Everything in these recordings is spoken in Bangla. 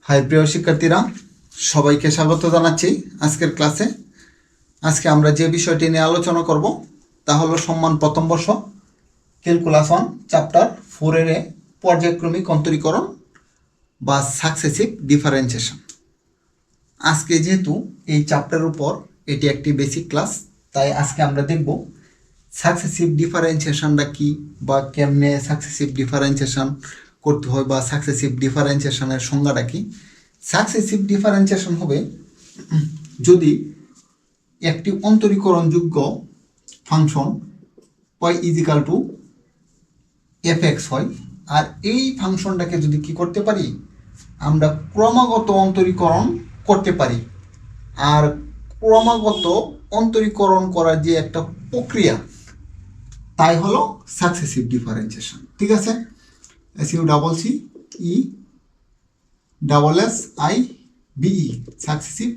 হাই প্রিয় শিক্ষার্থীরা, সবাইকে স্বাগত জানাচ্ছি আজকের ক্লাসে। আজকে আমরা যে বিষয়টি নিয়ে আলোচনা করব তা হলো সম্মান প্রথম বর্ষ ক্যালকুলাস 1 চ্যাপ্টার 4 এর পর্যায়ক্রমিক অন্তরীকরণ বা সাকসেসিভ ডিফারেন্সিয়েশন। আজকে যেহেতু এই চ্যাপ্টারের উপর এটি একটি বেসিক ক্লাস, তাই আজকে আমরা দেখব সাকসেসিভ ডিফারেন্সিয়েশনটা কি বা কেমনে সাকসেসিভ ডিফারেন্সিয়েশন করতে হয় বা সাকসেসিভ ডিফারেন্সিয়েশনের সংজ্ঞাটা কি। সাকসেসিভ ডিফারেন্সিয়েশন হবে যদি একটি অন্তরীকরণযোগ্য function y is equal to fx হয়, আর এই ফাংশনটাকে যদি কি করতে পারি, আমরা ক্রমাগত অন্তরীকরণ করতে পারি। আর ক্রমাগত অন্তরীকরণ করার যে একটা প্রক্রিয়া, তাই হলো সাকসেসিভ ডিফারেন্সিয়েশন। ঠিক আছে, SUCCESSIBE সাকসেসিভ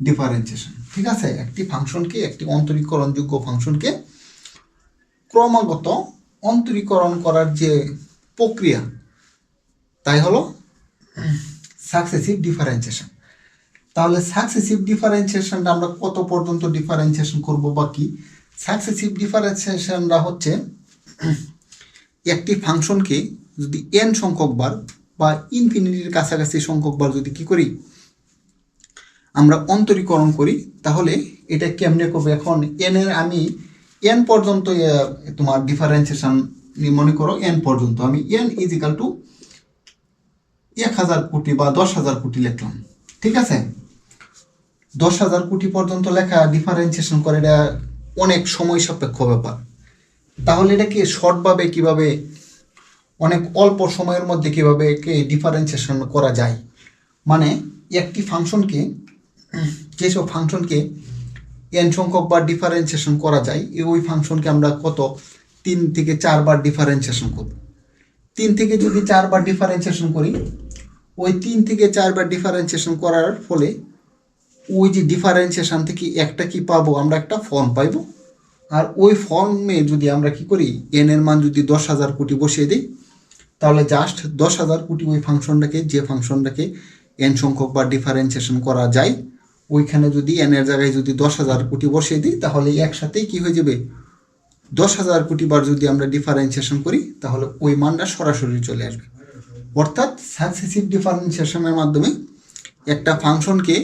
ডিফারেন্সিয়েশন। ঠিক আছে, একটি ফাংশনকে, একটি অন্তরীকরণযোগ্য ফাংশনকে ক্রমাগত অন্তরীকরণ করার যে প্রক্রিয়া, তাই হলো সাকসেসিভ ডিফারেন্সিয়েশন। তাহলে সাকসেসিভ ডিফারেন্সিয়েশনটা আমরা কত পর্যন্ত ডিফারেন্সিয়েশন করব বা কি? সাকসেসিভ ডিফারেন্সিয়েশনটা হচ্ছে একটি ফাংশনকে যদি n সংখ্যক বার বা ইনফিনিটির কাছাকাছি সংখ্যক বার যদি কি করি, আমরা অন্তরীকরণ করি, তাহলে এটা কেমনে করবে? এখন n এর আমি n পর্যন্ত তোমার ডিফারেন্সিয়েশন মনে করো, n পর্যন্ত আমি n ইজিক্যাল টু 1000 কোটি বা 10,000 কোটি লিখলাম। ঠিক আছে, 10,000 কোটি পর্যন্ত লেখা ডিফারেন্সিয়েশন করে, এটা অনেক সময় সাপেক্ষ ব্যাপার। তাহলে এটাকে শর্টভাবে কিভাবে, অনেক অল্প সময়ের মধ্যে কিভাবে ডিফারেন্সিয়েশন করা যায়, মানে একটি ফাংশনকে, যেসব ফাংশনকে n সংখ্যক বার ডিফারেন্সিয়েশন করা যায়, ওই ফাংশনকে আমরা কত 3 থেকে 4 বার ডিফারেন্সিয়েশন করব। 3 থেকে যদি 4 বার ডিফারেন্সিয়েশন করি, ওই 3 থেকে 4 বার ডিফারেন্সিয়েশন করার ফলে ওই যে ডিফারেন্সিয়েশন থেকে একটা কি পাবো, আমরা একটা ফর্ম পাইব। আর ওই ফর্মে যদি আমরা কি করি, n এর মান যদি 10,000 কোটি বসিয়ে দিই, তাহলে জাস্ট 10,000 কোটি ওই ফাংশনটাকে, যে ফাংশনটাকে n সংখ্যক বার ডিফারেন্সিয়েশন করা যায়, ওইখানে যদি n এর জায়গায় যদি 10,000 কোটি বসিয়ে দিই, তাহলে একসাথেই কি হয়ে যাবে, 10,000 কোটি বার যদি আমরা ডিফারেন্সিয়েশন করি, তাহলে ওই মানটা সরাসরি চলে আসবে। অর্থাৎ সাকসেসিভ ডিফারেন্সিয়েশনের মাধ্যমে একটা ফাংশনকে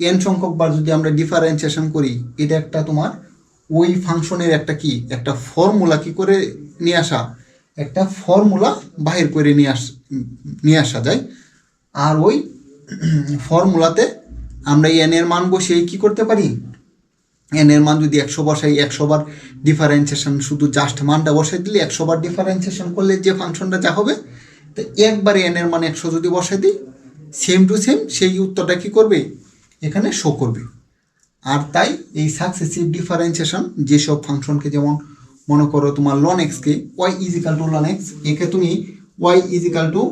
n সংখ্যক বার যদি আমরা ডিফারেন্সিয়েশন করি, এটা একটা তোমার ওই ফাংশনের একটা কি, একটা ফর্মুলা কি করে নিয়ে আসা, একটা ফর্মুলা বাহির করে নিয়ে আসা যায়। আর ওই ফর্মুলাতে আমরা n এর মান বসিয়ে কি করতে পারি, n এর মান যদি 100 বসাই, 100 বার ডিফারেন্সিয়েশন, শুধু জাস্ট মানটা বসাই দিলে 100 বার ডিফারেন্সিয়েশন করলে যে ফাংশনটা যা হবে, তো একবারে n এর মান 100 যদি বসাই দিই, সেম টু সেম সেই উত্তরটা কি করবে, এখানে শো করবে। আর তাই এই সাকসেসিভ ডিফারেন্সিয়েশন যেসব ফাংশনকে, যেমন মনে করো তোমার লন এক্সকে y is equal to ln x, একে তুমি y is equal to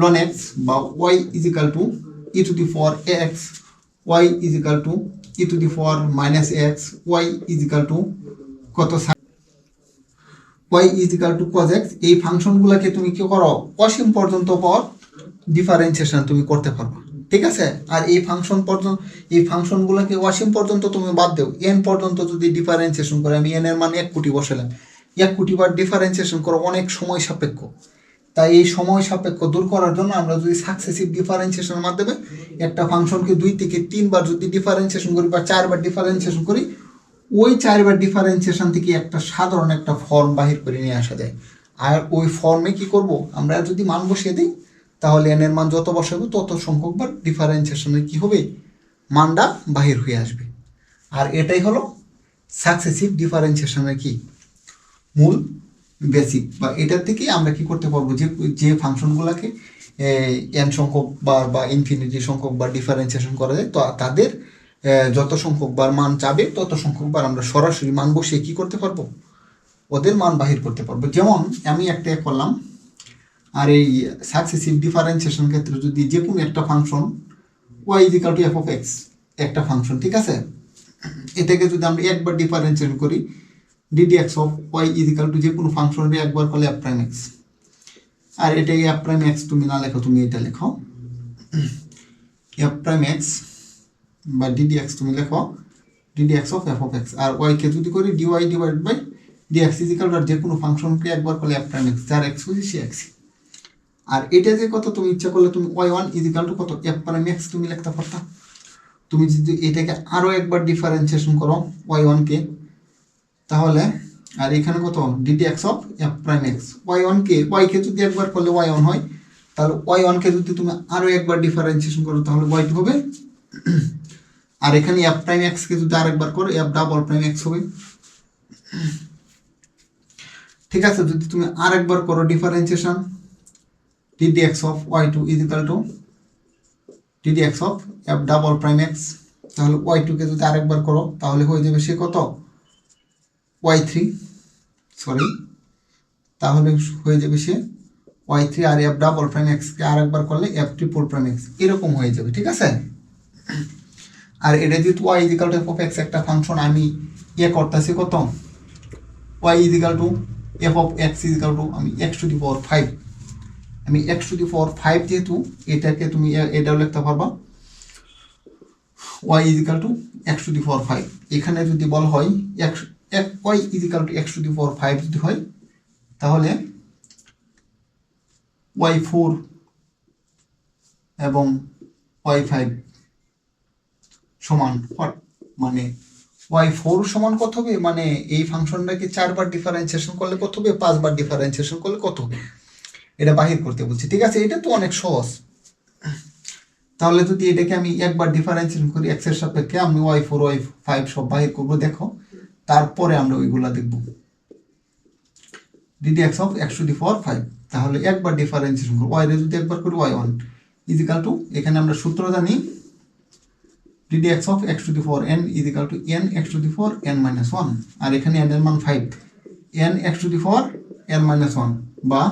ln x বা y is equal to e to the power x, y is equal to e to the power minus x, y is equal to কত, y is equal to cos x, এই ফাংশনগুলোকে তুমি কি করো, অসীম পর্যন্ত পর ডিফারেন্সিয়েশন তুমি করতে পারবে। ঠিক আছে, আর এই ফাংশনগুলোকে অসীম পর্যন্ত তুমি বাদ দেও, n পর্যন্ত যদি ডিফারেন্সিয়েশন করে, আমি n এর মান 1 কোটি বসালাম, 1 কোটি বার ডিফারেন্সিয়েশন করো, অনেক সময় সাপেক্ষ। তাই এই সময় সাপেক্ষ দূর করার জন্য আমরা যদি সাকসেসিভ ডিফারেন্সিয়েশনের মাধ্যমে একটা ফাংশনকে 2 থেকে 3 বার যদি ডিফারেন্সিয়েশন করি বা 4 বার ডিফারেন্সিয়েশন করি, ওই 4 বার ডিফারেন্সিয়েশন থেকে একটা সাধারণ একটা ফর্ম বাহির করে নিয়ে আসা যায়। আর ওই ফর্মে কি করব, আমরা যদি মান বসিয়ে দিই, তাহলে n এর মান যত বসাবো তত সংখ্যক বার ডিফারেন্সিয়েশনের কি হবে, মানটা বাহির হয়ে আসবে। আর এটাই হলো সাকসেসিভ ডিফারেন্সিয়েশনের কি মূল বেসিক, বা এটার থেকেই আমরা কি করতে পারবো, যে ফাংশনগুলোকে n সংখ্যক বার বা ইনফিনিটি সংখ্যক বার ডিফারেন্সিয়েশন করা যায়, তো তাদের যত সংখ্যক বার মান চাবে, তত সংখ্যক বার আমরা সরাসরি মান বসিয়ে কি করতে পারবো, ওদের মান বাহির করতে পারবো। যেমন আমি একটা করলাম, আর এই সাকসেসিভ ডিফারেন্সিয়েশন ক্ষেত্রে যদি যে কোনো একটা function y is equal to f of x একটা ফাংশন, ঠিক আছে, এটাকে যদি আমরা একবার ডিফারেন্সিয়েশন করি, ddx of y is equal to যে কোনো ফাংশনের একবার করলে f প্রাইম x, আর এটাই f প্রাইম x তুমি না লেখো, তুমি এটা লেখো এফ প্রাইম এক্স বা ডিডি এক্স তুমি লেখো d d x of f of x, আর ওয়াইকে যদি করি d y divide by d x is equal to, আর যে কোনো ফাংশনকে একবার করলে এফ প্রাইম এক্স, যার এক্স হয়েছে সে এক্স। আর এটা যে কত তুমি ইচ্ছা করলে তুমি ওয়াই ওয়ান ইজিক্যাল টু কত এফ প্রাইম এক্স তুমি লিখতে পারতা। তুমি যদি এটাকে আরও একবার ডিফারেন্সিয়েশন করো ওয়াই ওয়ানকে, তাহলে আর এখানে কত d d x of f prime x, y ওয়ানকে ওয়াইকে যদি একবার করলে ওয়াই ওয়ান হয়, তাহলে ওয়াই ওয়ানকে যদি তুমি আরও একবার ডিফারেন্সিয়েশন করো তাহলে ওয়াই টু হবে। আর এখানে এফ প্রাইম এক্সকে যদি আরেকবার করো এফ ডাবল প্রাইম এক্স হবে। ঠিক আছে, যদি তুমি আরেকবার করো differentiation d d x of y two is equal to d d x of f double prime x, তাহলে ওয়াই টুকে যদি আরেকবার করো তাহলে হয়ে যাবে সে কত ওয়াই থ্রি, সরি তাহলে হয়ে যাবে সে ওয়াই থ্রি, আর এফ ডাবল প্রাইম এক্সকে আরেকবার করলে এফ ট্রিপল প্রাইম এক্স এরকম হয়ে যাবে। ঠিক আছে, আর এটা যেহেতু y is equal to f of x একটা ফাংশন, আমি করতেছি কত y is equal to f of x is equal to আমি x to the power five, আমি x to the power five যেহেতু এটাকে তুমি এটাও লিখতে পারবা y is equal to x to the power five. এখানে যদি বলা হয় y is equal to x to the power five যদি হয়, তাহলে ওয়াই ফোর এবং ওয়াই ফাইভ সমান মানে ওয়াই ফোর সমান কত হবে, মানে এই ফাংশনটাকে 4 বার ডিফারেন্সিয়েশন করলে কত হবে, 5 বার ডিফারেন্সিয়েশন করলে কত হবে, এটা বাহির করতে বলছি। ঠিক আছে, এটা তো অনেক সহজ। তাহলে যদি এটাকে আমি একবার ডিফারেন্সিয়েশন করি এক্স এর সাপেক্ষে, আমি ওয়াই ফোর ওয়াই ফাইভ সব বাহির করবো, দেখো তারপরে আমরা ওইগুলা দেখবো DD x of x to the power five, তাহলে একবার ডিফারেন্সিয়েশন করবো ওয়াই রে যদি একবার করি ওয়াই ওয়ান ইজিক্যাল টু, এখানে আমরা সূত্র জানি d d x of x to the power n is equal to n x to the power n minus one, আর এখানে এন এর মান five, n x to the power n minus one, বা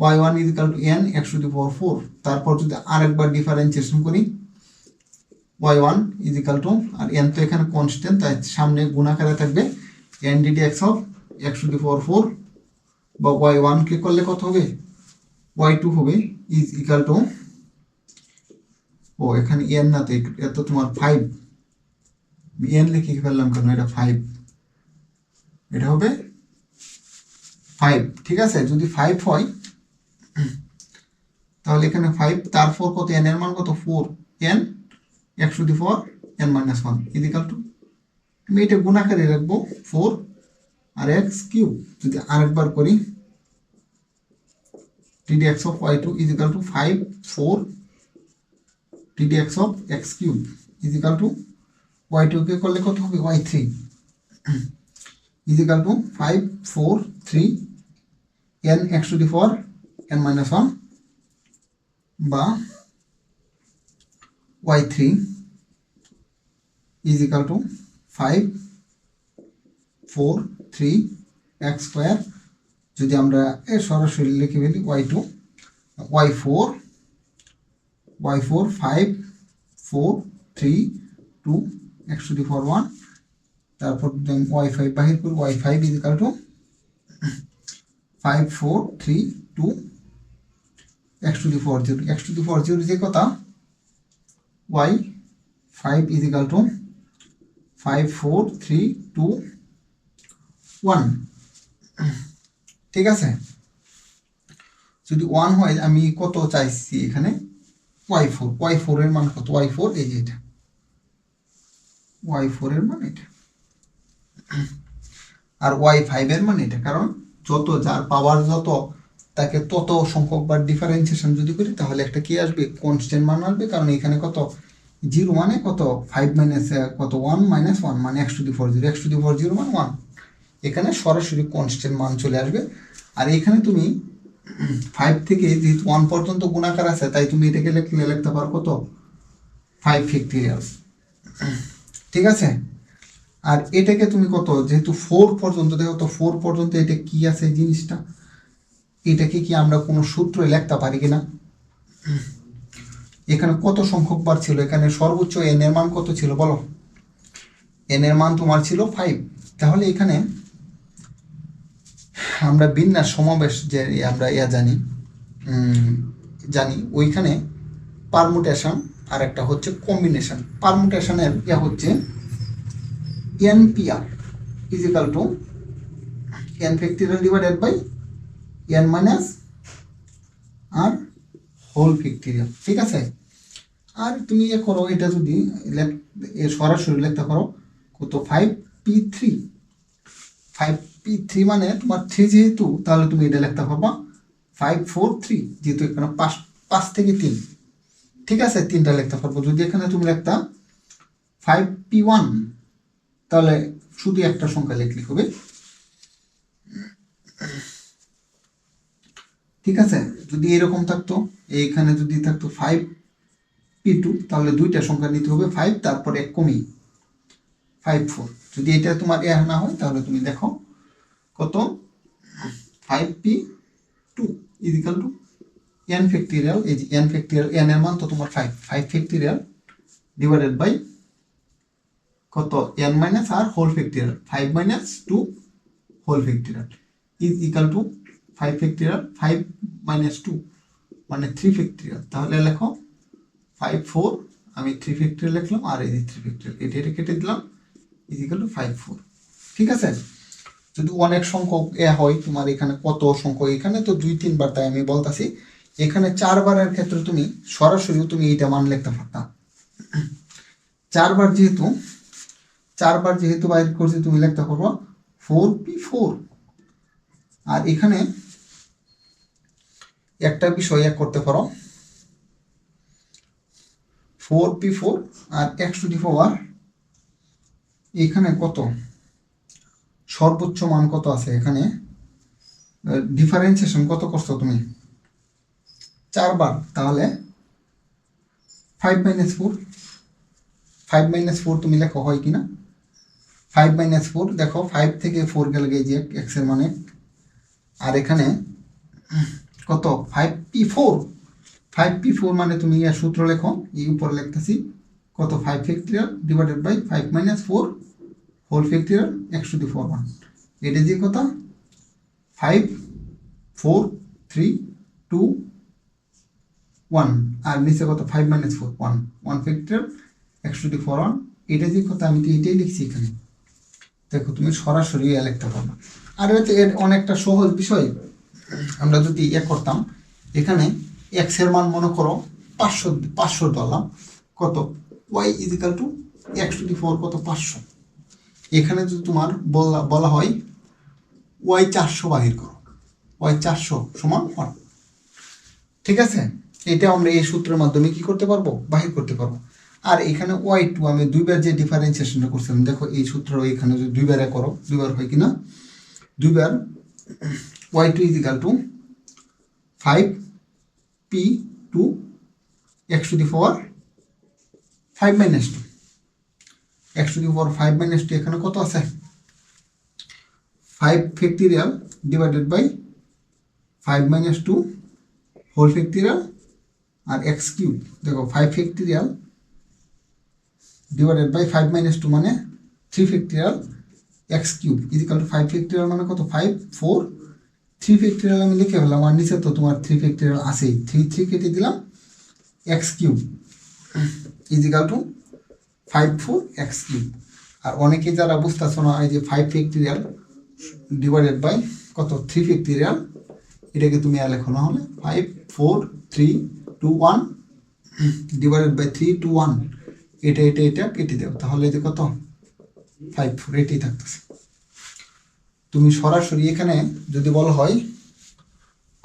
y one is equal to n x to the power four. তারপর যদি আরেকবার ডিফারেন্সিয়েশন করি ওয়াই ওয়ান ইজিক্যাল টু, আর এন তো এখানে কনস্ট্যান্ট তাই সামনে গুণাকারে থাকবে n d d x of x to the power four, বা ওয়াই ওয়ানকে করলে কত হবে ওয়াই টু হবে ইজ ইকাল টু, ও এখানে এন না তো এত তোমার ফাইভ, এন লিখে ফেললাম কেন, এটা ফাইভ, এটা হবে ফাইভ। ঠিক আছে, যদি ফাইভ হয় তাহলে এখানে ফাইভ, তারপর কত এন এর মান কত four, n x to the power n minus one is equal to, আমি এটা গুণাকারে রাখবো ফোর আর এক্স কিউব। যদি আরেকবার করি d d x of y two is equal to five four d d x of x cube is equal to y টুকে করলে কত হবে y three is equal to five four three n x to the power n minus one, বা y three is equal to five four three x square, যদি আমরা সরাসরি লিখে ফেলি y four five four three two x to the power one, তারপর ওয়াই ফাইভ বাহির করি y five equal to five four three two x to the power zero, x to the power zero যে কথা y five equal to five four three two one. ঠিক আছে, যদি ওয়ান হয় আমি কত চাইছি এখানে ওয়াই ফোর এর মান কত, ওয়াই ফোর এই যে এটা ওয়াই ফোর এর মান এটা, আর ওয়াই ফাইভ এর মান এটা, কারণ যত যার পাওয়ার যত তাকে তত সংখ্যক বার ডিফারেন্সিয়েশন যদি করি তাহলে একটা কি আসবে কনস্ট্যান্ট মান আসবে, কারণ এখানে কত জিরো মানে কত ফাইভ মাইনাস কত ওয়ান মাইনাস ওয়ান মানে x to the power zero, x to the power zero মানে ওয়ান, এখানে সরাসরি কনস্ট্যান্ট মান চলে আসবে। আর এখানে তুমি ফাইভ থেকে যেহেতু ওয়ান পর্যন্ত গুণাকার আছে তাই তুমি এটাকে লিখতে পারো কত ফাইভ ফ্যাক্টোরিয়াল। ঠিক আছে, আর এটাকে তুমি কত যেহেতু ফোর পর্যন্ত দেখো তো ফোর পর্যন্ত এটা কি আছে জিনিসটা, এটাকে কি আমরা কোনো সূত্রে লিখতে পারি কিনা, এখানে কত সংখ্যক বার ছিল, এখানে সর্বোচ্চ এন এর মান কত ছিল বলো, এন এর মান তোমার ছিল ফাইভ, তাহলে এখানে আমরা বিন্যাস সমাবেশ যে আমরা জানি ওইখানে পারমুটেশন আর একটা হচ্ছে কম্বিনেশন। পারমুটেশনের ইয়া হচ্ছে NPR is equal to n factorial divided by n minus r whole factorial. ঠিক আছে, আর তুমি ইয়ে করো, এটা যদি সরাসরি লিখতে পারো কত 5p3, 5p3 মানে তোমার 3 যেহেতু, তাহলে তুমি এটা লিখতে পারবা 543, যেহেতু এখানে 5 থেকে 3। ঠিক আছে, 3টা লিখতে পারবো। যদি এখানে তুমি লিখতা 5p1, তাহলে শুধু একটা সংখ্যা লিখলে হবে। ঠিক আছে, যদি এরকম থাকতো, এইখানে যদি থাকতো 5p2, তাহলে দুইটা সংখ্যা নিতে হবে 5, তারপর এক কমি 54। যদি এটা তোমার না হয়, তাহলে তুমি দেখো কত 5p2 is equal to n factorial, এই যে n ফ্যাক্টরিয়াল, n এর মান তো তোমার 5 ফ্যাক্টরিয়াল ডিভাইডেড বাই কত n minus r whole factorial, 5 minus 2 whole factorial is equal to 5 factorial 5 minus 2 মানে 3 ফ্যাক্টরিয়াল। তাহলে লেখো 54, আমি 3 ফ্যাক্টরিয়াল লিখলাম, আর এই যে 3 ফ্যাক্টরিয়াল এটা কেটে দিলাম, ইজ ইকাল টু 54। ঠিক আছে, যদি অনেক সংখ্যক হয় তোমার, এখানে কত সংখ্যক, এখানে তো 2-3 বার, তাই আমি বলতাছি এখানে 4 বারের ক্ষেত্রে তুমি সরাসরি তুমি এইটা মান লিখতে পারতা। 4 বার যেহেতু বাইর করছি, তুমি লিখতে পারবো 4p4। আর এখানে একটা বিষয় এক করতে পারো, 4p4 R x to the পাওয়ার এখানে কত সর্বোচ্চ মান কত আছে, এখানে ডিফারেন্সিয়েশন কত করছো তুমি 4 বার, তাহলে 5 মাইনাস 4, 5 মাইনাস 4 তুমি লেখো হয় কিনা, 5 মাইনাস 4 দেখো 5 থেকে 4 গেলে যে x এর মানে, আর এখানে কত 5p4, 5p4 মানে তুমি সূত্র লেখো, এই উপরে লিখতেছি কত 5 factorial divided by 5 minus 4 whole factorial x to the power 1। এটা যে কত 5 4 3 2 1, আর নিচে কত 5 minus 4 1 1 factorial x to the power 1। এটা যে কত, আমি তো এটাই লিখছি এখানে, দেখো তুমি সরাসরি লিখতে পারবে। আর এটা অনেকটা সহজ বিষয়। আমরা যদি করতাম, এখানে x এর মান মনে করো 500 ধরলাম, কত y is equal to x to the power কত 500। এখানে যদি তোমার বলা হয় y 400 বাহির করো, y 400 সমান 1। ঠিক আছে, এটা আমরা এই সূত্রের মাধ্যমে কি করতে পারবো, বাহির করতে পারবো। আর এখানে y2 আমি দুইবার যে ডিফারেন্সিয়েশনটা করছিলাম, দেখো এই সূত্র এখানে যদি দুইবারে করো, দুইবার হয় কিনা, দুইবার y2 is equal to 5p2 x to the power 5 minus 2, x to the power 5 minus 2 এখানে কত আছে 5 factorial divided by 5 minus 2 whole factorial আর x কিউব। দেখো 5 ফ্যাক্টরিয়াল ডিভাইডেড বাই 5 মাইনাস 2 মানে 3 factorial x cube is equal to 5 factorial মানে কত 5 4 3 ফ্যাক্টরিয়াল আমি লিখে ফেললাম, আর নিচে তো তোমার 3 ফ্যাক্টরিয়াল আছেই, 3 কেটে দিলাম, x cube is equal to 5 4 x cube. আর অনেকে যারা বুঝতেছো না, এই যে 5 ফ্যাক্টরিয়াল ডিভাইডেড বাই কত 3 ফ্যাক্টরিয়াল, এটাকে তুমি আর লেখো, না হলে 5 4 3 2 1 ডিভাইডেড বাই 3 2 1, এটা কেটে দেও, তাহলে যে কত 5 4 এটাই থাকতেছে। তুমি সরাসরি এখানে যদি বলা হয়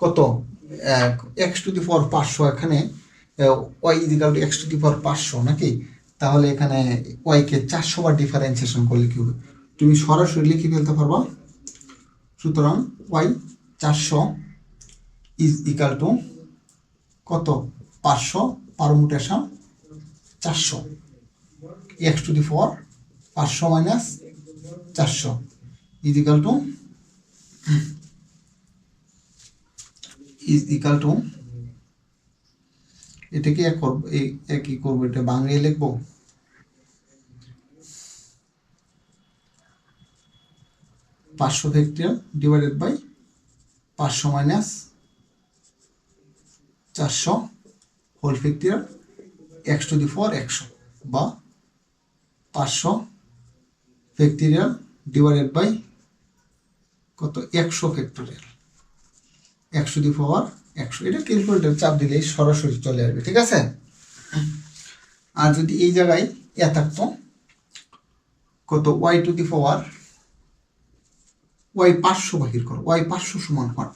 কত x টু দি পাওয়ার 500, এখানে y is equal to x to the power 500 নাকি, তাহলে এখানে y কে 400 বার ডিফারেন্সিয়েশন করলে কি হবে, তুমি সরাসরি লিখে ফেলতে পারবা। সুতরাং y 400 ইজ ইকাল টু কত 500 permutation 400 x to the power 500 minus 400 is equal to এটাকে কি করবো, এটা বাংলায় লিখবো 500 factorial divided by 500 minus 400 whole factorial x to the power 100 বা 500 ফ্যাক্টরিয়াল ডিভাইডেড বাই কত 100 factorial x to the power 100। এটা ক্যালকুলেটর চাপ দিলেই সরাসরি চলে আসবে, ঠিক আছে। আর যদি এই জায়গায় থাকতো কত y to the power y 500 বাহির করো, ওয়াই 500 সমান 1,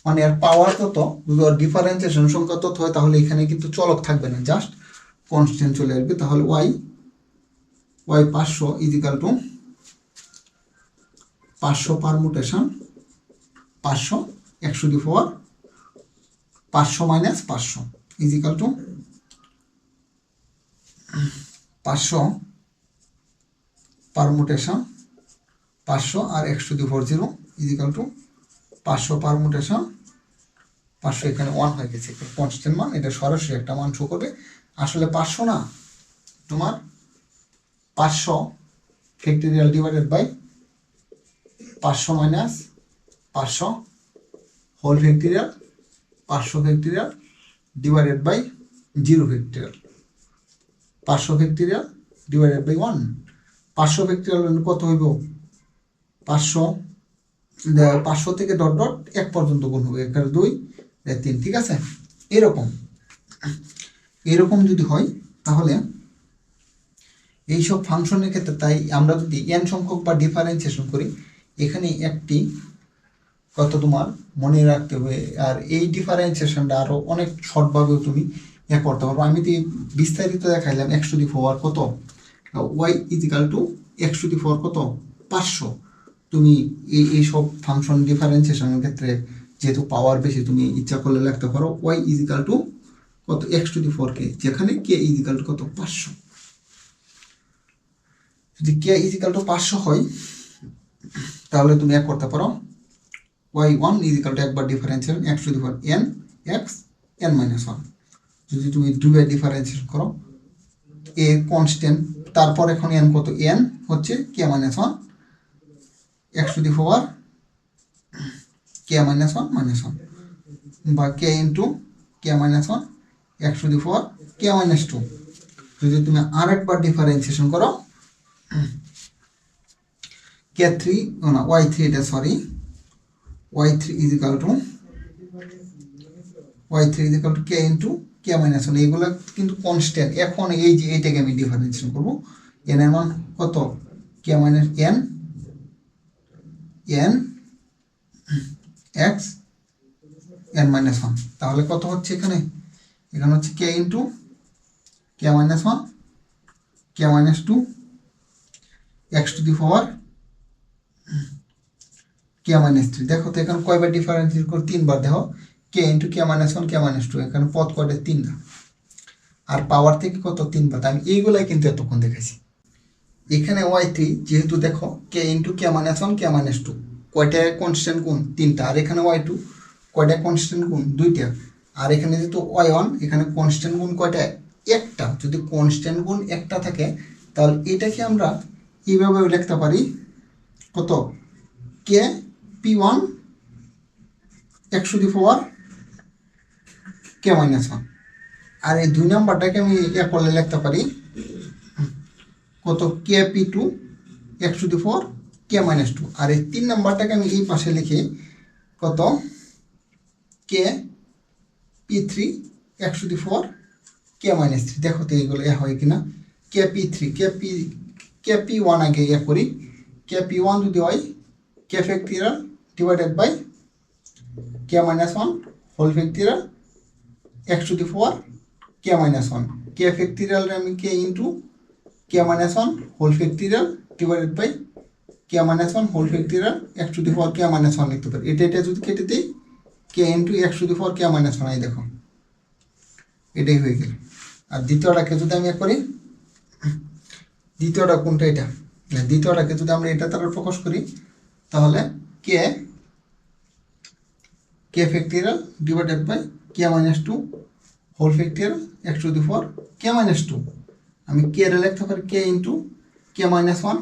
মানে এর পাওয়ার কত, যদি ওর ডিফারেন্সিয়েশন সংখ্যা তত হয় তাহলে এখানে কিন্তু চলক থাকবে না, জাস্ট কনস্ট্যান্ট চলে আসবে। তাহলে y 500 is equal to 500 permutation 500 x to the power 500 minus 500 is equal to 500 permutation 500 আর x to the power 0 is equal to 500 permutation 500, এখানে 1 হয়ে গেছে, কনস্ট্যান্ট মান, এটা সরাসরি একটা মান শো করবে। আসলে 500 না, তোমার 500 factorial divided by 500 minus 500 whole factorial 500 factorial divided by 0 factorial 500 factorial divided by 1। 500 factorial কত হইব, 500 থেকে ডট ডট 1 পর্যন্ত গুণ হবে, 1 আর 2 3, ঠিক আছে। এরকম যদি হয় তাহলে এইসব ফাংশনের ক্ষেত্রে, তাই আমরা যদি n সংখ্যক বা ডিফারেন্সিয়েশন করি, এখানে একটি কত তোমার মনে রাখতে হবে। আর এই ডিফারেন্সিয়েশনটা আরও অনেক শর্টভাবেও তুমি করতে পারবো। আমি তো বিস্তারিত দেখাইলাম এক্স টু দি পাওয়ার কত y is equal to x to the power কত 500। তুমি এইসব ফাংশন ডিফারেন্সিয়েশনের ক্ষেত্রে যেহেতু পাওয়ার বেশি, তুমি ইচ্ছা করলে লিখতে পারো ওয়াই ইজ ইকাল টু কত এক্স টু দি পাওয়ার কে, যেখানে কে ইজ ইকাল টু কত 500। যদি কে ইজ ইকাল টু 500 হয় তাহলে তুমি এক করতে পারো y1 ইজ ইকাল টু একবার differentiation x to the power n x n minus 1। যদি তুমি দুইবার ডিফারেন্সিয়েশন করো, এ কনস্ট্যান্ট, তারপর এখন n কত, n হচ্ছে k minus 1 x to the power k minus 1 minus 1 বা k into k minus 1 x to the power k minus 2। যদি তুমি আরেকবার ডিফারেন্সিয়েশন করো k3 না y3, এটা sorry y3 is equal two k into k minus 1। এগুলো কিন্তু কনস্ট্যান্ট। এখন এই যে এইটাকে আমি ডিফারেন্সিয়েশন করবো, n এর মান কত k minus n x n minus 1, তাহলে কত হচ্ছে এখানে হচ্ছে k into k minus 1 k minus 2 x to the power k minus 3। দেখো তো এখানে কয়বার ডিফারেন্সিয়েট করে, 3বার। দেখো k into k minus 1 k minus 2, এখানে পদ কয়টা 3টা, আর পাওয়ার থেকে কত 3বার। আমি এইগুলাই কিন্তু এতক্ষণ দেখাইছি। এখানে y3 যেহেতু দেখো k into k minus 1 k minus 2 কয়টা কনস্ট্যান্ট গুণ 3টা, আর এখানে y2 কয়টা কনস্ট্যান্ট গুণ 2টা, আর এখানে যেহেতু y1 এখানে কনস্ট্যান্ট গুণ কয়টা একটা। যদি কনস্ট্যান্ট গুণ একটা থাকে তাহলে এটাকে আমরা এইভাবে লিখতে পারি কত কে p1 x to the power k minus 1। আর এই 2 নাম্বারটাকে আমি এক করলে লিখতে পারি কত কে p2 x to the power k minus 2। আর এই 3 নাম্বারটাকে আমি এই পাশে লিখে কত কে p3 x to the power k minus 3। দেখো তো এইগুলো হয় কিনা। কে p3 কে p1 আগে করি, কে p1 যদি হয় k factorial divided by k minus 1 whole factorial x to the power k minus 1। K factorial আমি k into k minus 1 whole factorial divided by k minus 1 whole factorial x to the power k minus 1 লিখতে পারি। এটা যদি কেটে দিই k into x to the power k minus 1, এই দেখো এটাই হয়ে গেল। আর দ্বিতীয়টাকে যদি আমি করি, দ্বিতীয়টা কোনটা, এটা দ্বিতীয়টাকে যদি আমরা এটা দ্বারা প্রকাশ করি তাহলে k factorial divided by k minus 2 whole factorial x to the power k minus 2। আমি কে এর লিখতে পারি k into k minus 1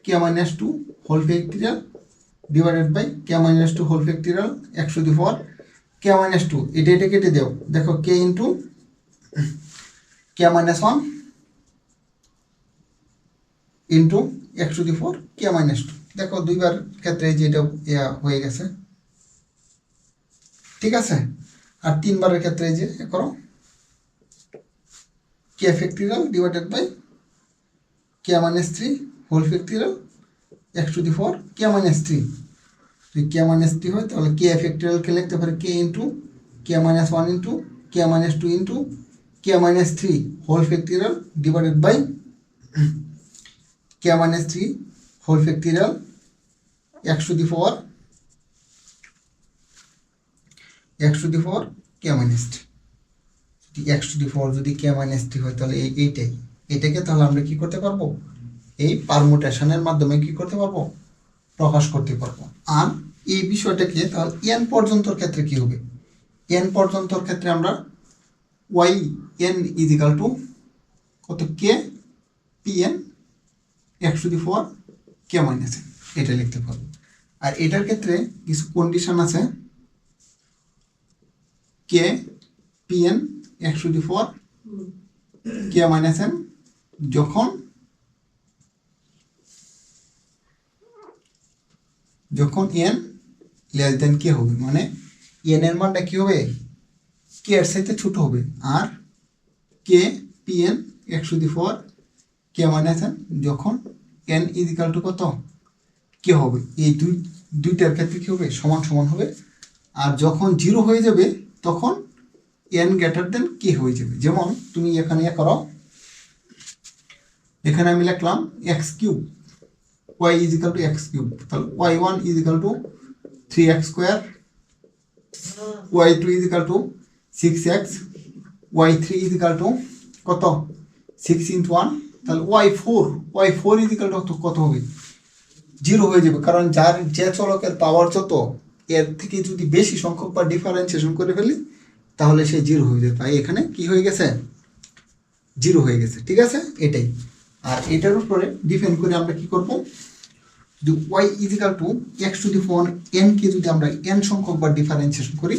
k minus 2 whole factorial divided by k minus 2 whole factorial x to the power k minus 2। এটা কেটে দাও, দেখো k into k minus one into x to the four k minus two. দেখো দুইবার ক্ষেত্রে যেটা হয়ে গেছে, ঠিক আছে। আর তিনবারের ক্ষেত্রে যে করো k factorial divided by k minus three whole factorial x to the four k minus three. যদি কে মাইনাস থ্রি হয় তাহলে কে ফ্যাক্টরিয়ালকে লিখতে পারে k into k minus one into k minus two into k minus three whole factorial divided by k minus three whole factorial x to the four k minus three. X to the four যদি কে মাইনাস থ্রি হয় তাহলে এইটাকে তাহলে আমরা কি করতে পারবো, এই পারমুটেশনের মাধ্যমে কি করতে পারবো, প্রকাশ করতে পারবো। আর এই বিষয়টাকে তাহলে এন পর্যন্তর ক্ষেত্রে কি হবে, এন পর্যন্তর ক্ষেত্রে আমরা ওয়াই এন ইজিক্যাল টু কত কে P n x to the four k minus N, এটা লিখতে পারবো। আর এটার ক্ষেত্রে কিছু কন্ডিশন আছে, কে P n x to the four k minus n যখন এন লেস দেন কে হবে, মানে এন এর মানটা কি হবে, কে এর সাথে ছোট হবে। আর k P n x to the four k minus n যখন এন ইজিক্যাল টু কত কে হবে, এই দুইটার ক্ষেত্রে কি হবে, সমান সমান হবে। আর যখন জিরো হয়ে যাবে তখন এন গ্রেটার দেন কে হয়ে যাবে। যেমন তুমি এখানে করো, এখানে আমি লিখলাম x cube y is equal to x cube, তাহলে y one is equal to 3x square, y two is equal to 6x, y three is equal to কত 6 ইন্টু 1, তাহলে ওয়াই ফোর ইজিক্যাল টু কত হবে, জিরো হয়ে যাবে। কারণ যে চলকের পাওয়ার যত এর থেকে যদি বেশি সংখ্যক বা ডিফারেন্সিয়েশন করে ফেলি তাহলে সে জিরো হয়ে যাবে। তাই এখানে কি হয়ে গেছে, জিরো হয়ে গেছে, ঠিক আছে, এটাই। আর এটার উপরে ডিপেন্ড করে আমরা কি করব, যদি y is equal to x to the four n কে যদি আমরা এন সংখ্যক বা ডিফারেন্সিয়েশন করি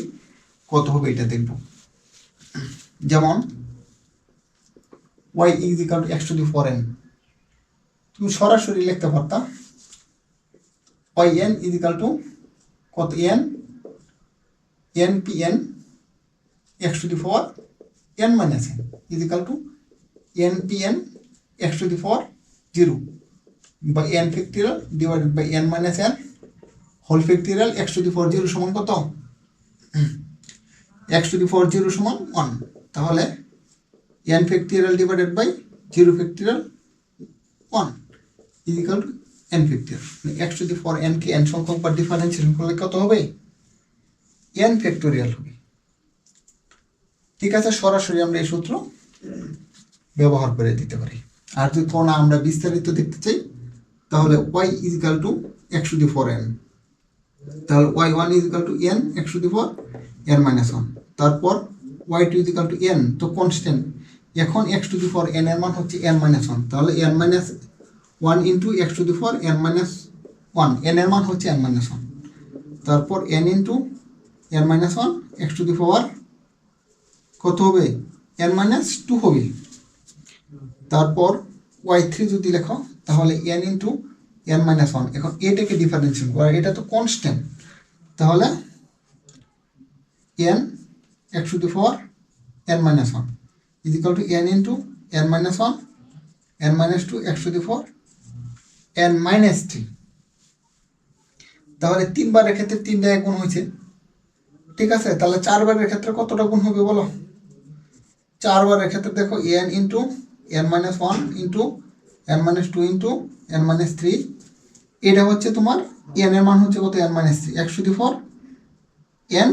কত হবে এটা দেখব। যেমন y is equal to x to the four n, তুমি সরাসরি লিখতে পারতা ওয়াই এন ইজিক্যাল টু কত n P n x to the four n minus n is equal to n P n x to the four zero বা n factorial divided by n minus n whole factorial x to the four zero সমান কত, x to the four zero সমান 1, তাহলে n factorial divided by zero factorial 1 equal to n factorial. X to the four n কে এন সংখ্যক বা ডিফারেন্সিয়েশন করলে কত হবে, এন ফ্যাক্টরিয়াল হবে, ঠিক আছে। সরাসরি আমরা এই সূত্র ব্যবহার করে দিতে পারি। আর যদি কোনো আমরা বিস্তারিত দেখতে চাই তাহলে y is equal to x to the four n, তাহলে y one is equal to n x to the four n minus one, তারপর y two is equal to n, তো কনস্ট্যান্ট এখন x to the four n এর মান হচ্ছে এন মাইনাস ওয়ান, তাহলে n minus one into x to the four n minus one, n এর মান হচ্ছে এন মাইনাস ওয়ান, তারপর n into n minus one x to the four কত হবে, এন মাইনাস টু হবে। তারপর ওয়াই থ্রি যদি লেখো তাহলে n into n minus one, এখন এটাকে ডিফারেন্সিয়েট করা, এটা তো কনস্ট্যান্ট, তাহলে n x to the four n minus one is equal to n into n minus one n minus two x to the four n minus three. তাহলে তিনবারের ক্ষেত্রে 3 জায়গায় গুণ হয়েছে, ঠিক আছে। তাহলে 4 বারের ক্ষেত্রে কতটা গুণ হবে বলো, 4 বারের ক্ষেত্রে দেখো n into n minus one into n minus two into n minus three, এটা হচ্ছে তোমার এন এর মান হচ্ছে কত, n minus three, x to the four n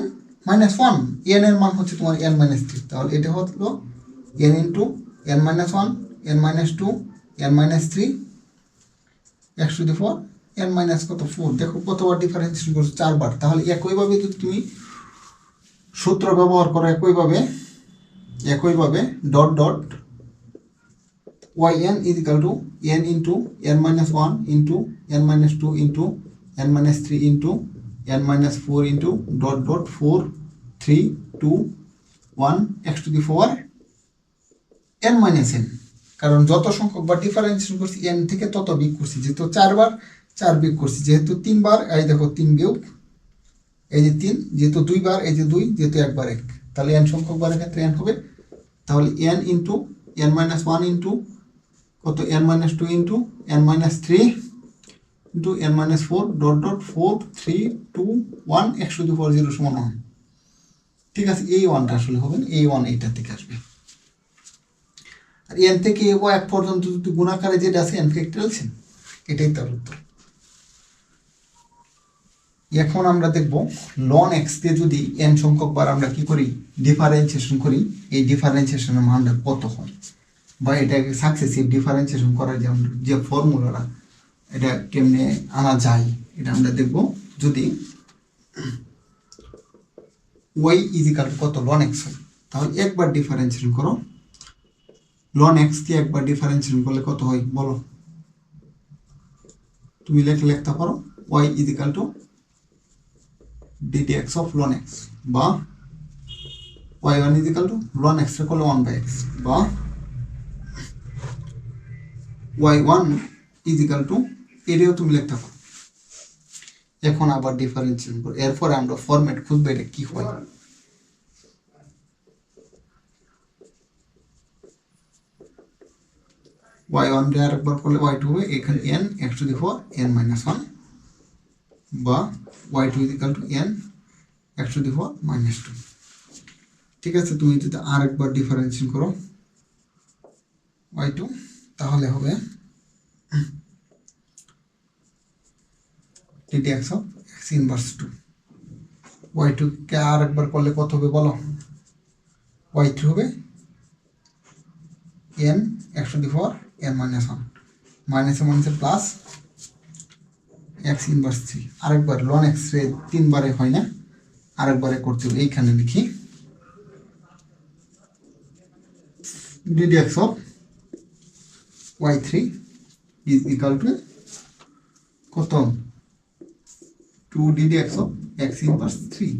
minus one, n এর মান হচ্ছে তোমার এন মাইনাস থ্রি, তাহলে এটা হলো n into n minus one n minus two n minus three x to the four n minus কত 4, দেখো কতবার ডিফারেন্সিয়েশন করছো, 4 বার। তাহলে একইভাবে যদি তুমি সূত্র ব্যবহার করো একইভাবে dot dot y n is equal to n into n minus one into n minus two into n minus three into n minus four into dot dot 4 3 2 1 x to the four n minus n, কারণ যত সংখ্যক বার ডিফারেন্সিয়েশন করছি এন থেকে তত বিয়োগ করছি, যেহেতু 4 বার 4 বিয়োগ করছি, যেহেতু 3 বার এই দেখো 3 বিয়োগ এই যে 3, যেহেতু 2 বার এই যে 2, যেহেতু 1 বার 1, তাহলে এন সংখ্যক বারের ক্ষেত্রে এন হবে, তাহলে n into n minus 1 into কত n minus 2 into n minus 3 into n minus 4 dot dot 4 3 2 1 1/4 0 সমান 1। ঠিক আছে, এই ওয়ানটা আসলে হবে না, এই ওয়ান এইটা থেকে আসবে। আর এন থেকে এ এক পর্যন্ত যদি গুণাকারে যেটা আছে এন ফ্যাক্টরিয়াল সেম, এটাই তার উত্তর। এখন আমরা দেখব লন এক্স দিয়ে যদি এন সংখ্যক বার আমরা কি করি ডিফারেন্সিয়েশন করি, এই ডিফারেন্সিয়েশনের মানটা কত হয়, বা এটাকে সাকসেসিভ ডিফারেন্সিয়েশন করার যে ফর্মুলাটা এটা কেমনে আনা যায় এটা আমরা দেখব। যদি ওয়াই ইজিক্যাল টু কত লন এক্স হয়, তাহলে একবার ডিফারেন্সিয়েশন করো, লন এক্স কে একবার ডিফারেন্সিয়েশন করলে কত হয় বলো, তুমি লিখতে পারো y is equal to ddx of ln x, বা y1 is equal two ln x রে করলে 1/x, বা y1 ইজিক্যাল টু এটাও তুমি লিখতে পারো। এখন আবার ডিফারেন্সিয়েশন করো, এরপরে আমরা ফরম্যাট খুঁজবো এটা কি হয়। y1 রে আরেকবার করলে y2 হবে, এখানে n x⁴ n - 1, বা y2 is equal two n x⁴ -2। ঠিক আছে, তুমি যদি আরেকবার ডিফারেন্সিয়েশন করো y2, তাহলে হবে ddx of x inverse 2। y2 কে আরেকবার করলে কত হবে বলো, y3 হবে n x⁴ n - 1 মাইনাস মাইনাসে প্লাস x ইনভার্স 3। আরেকবার ln x রে 3 বারে হয় না, আরেকবারে করতে হবে, এইখানে লিখি ddx of y3 is equal to কত 2 ddx of x inverse 3।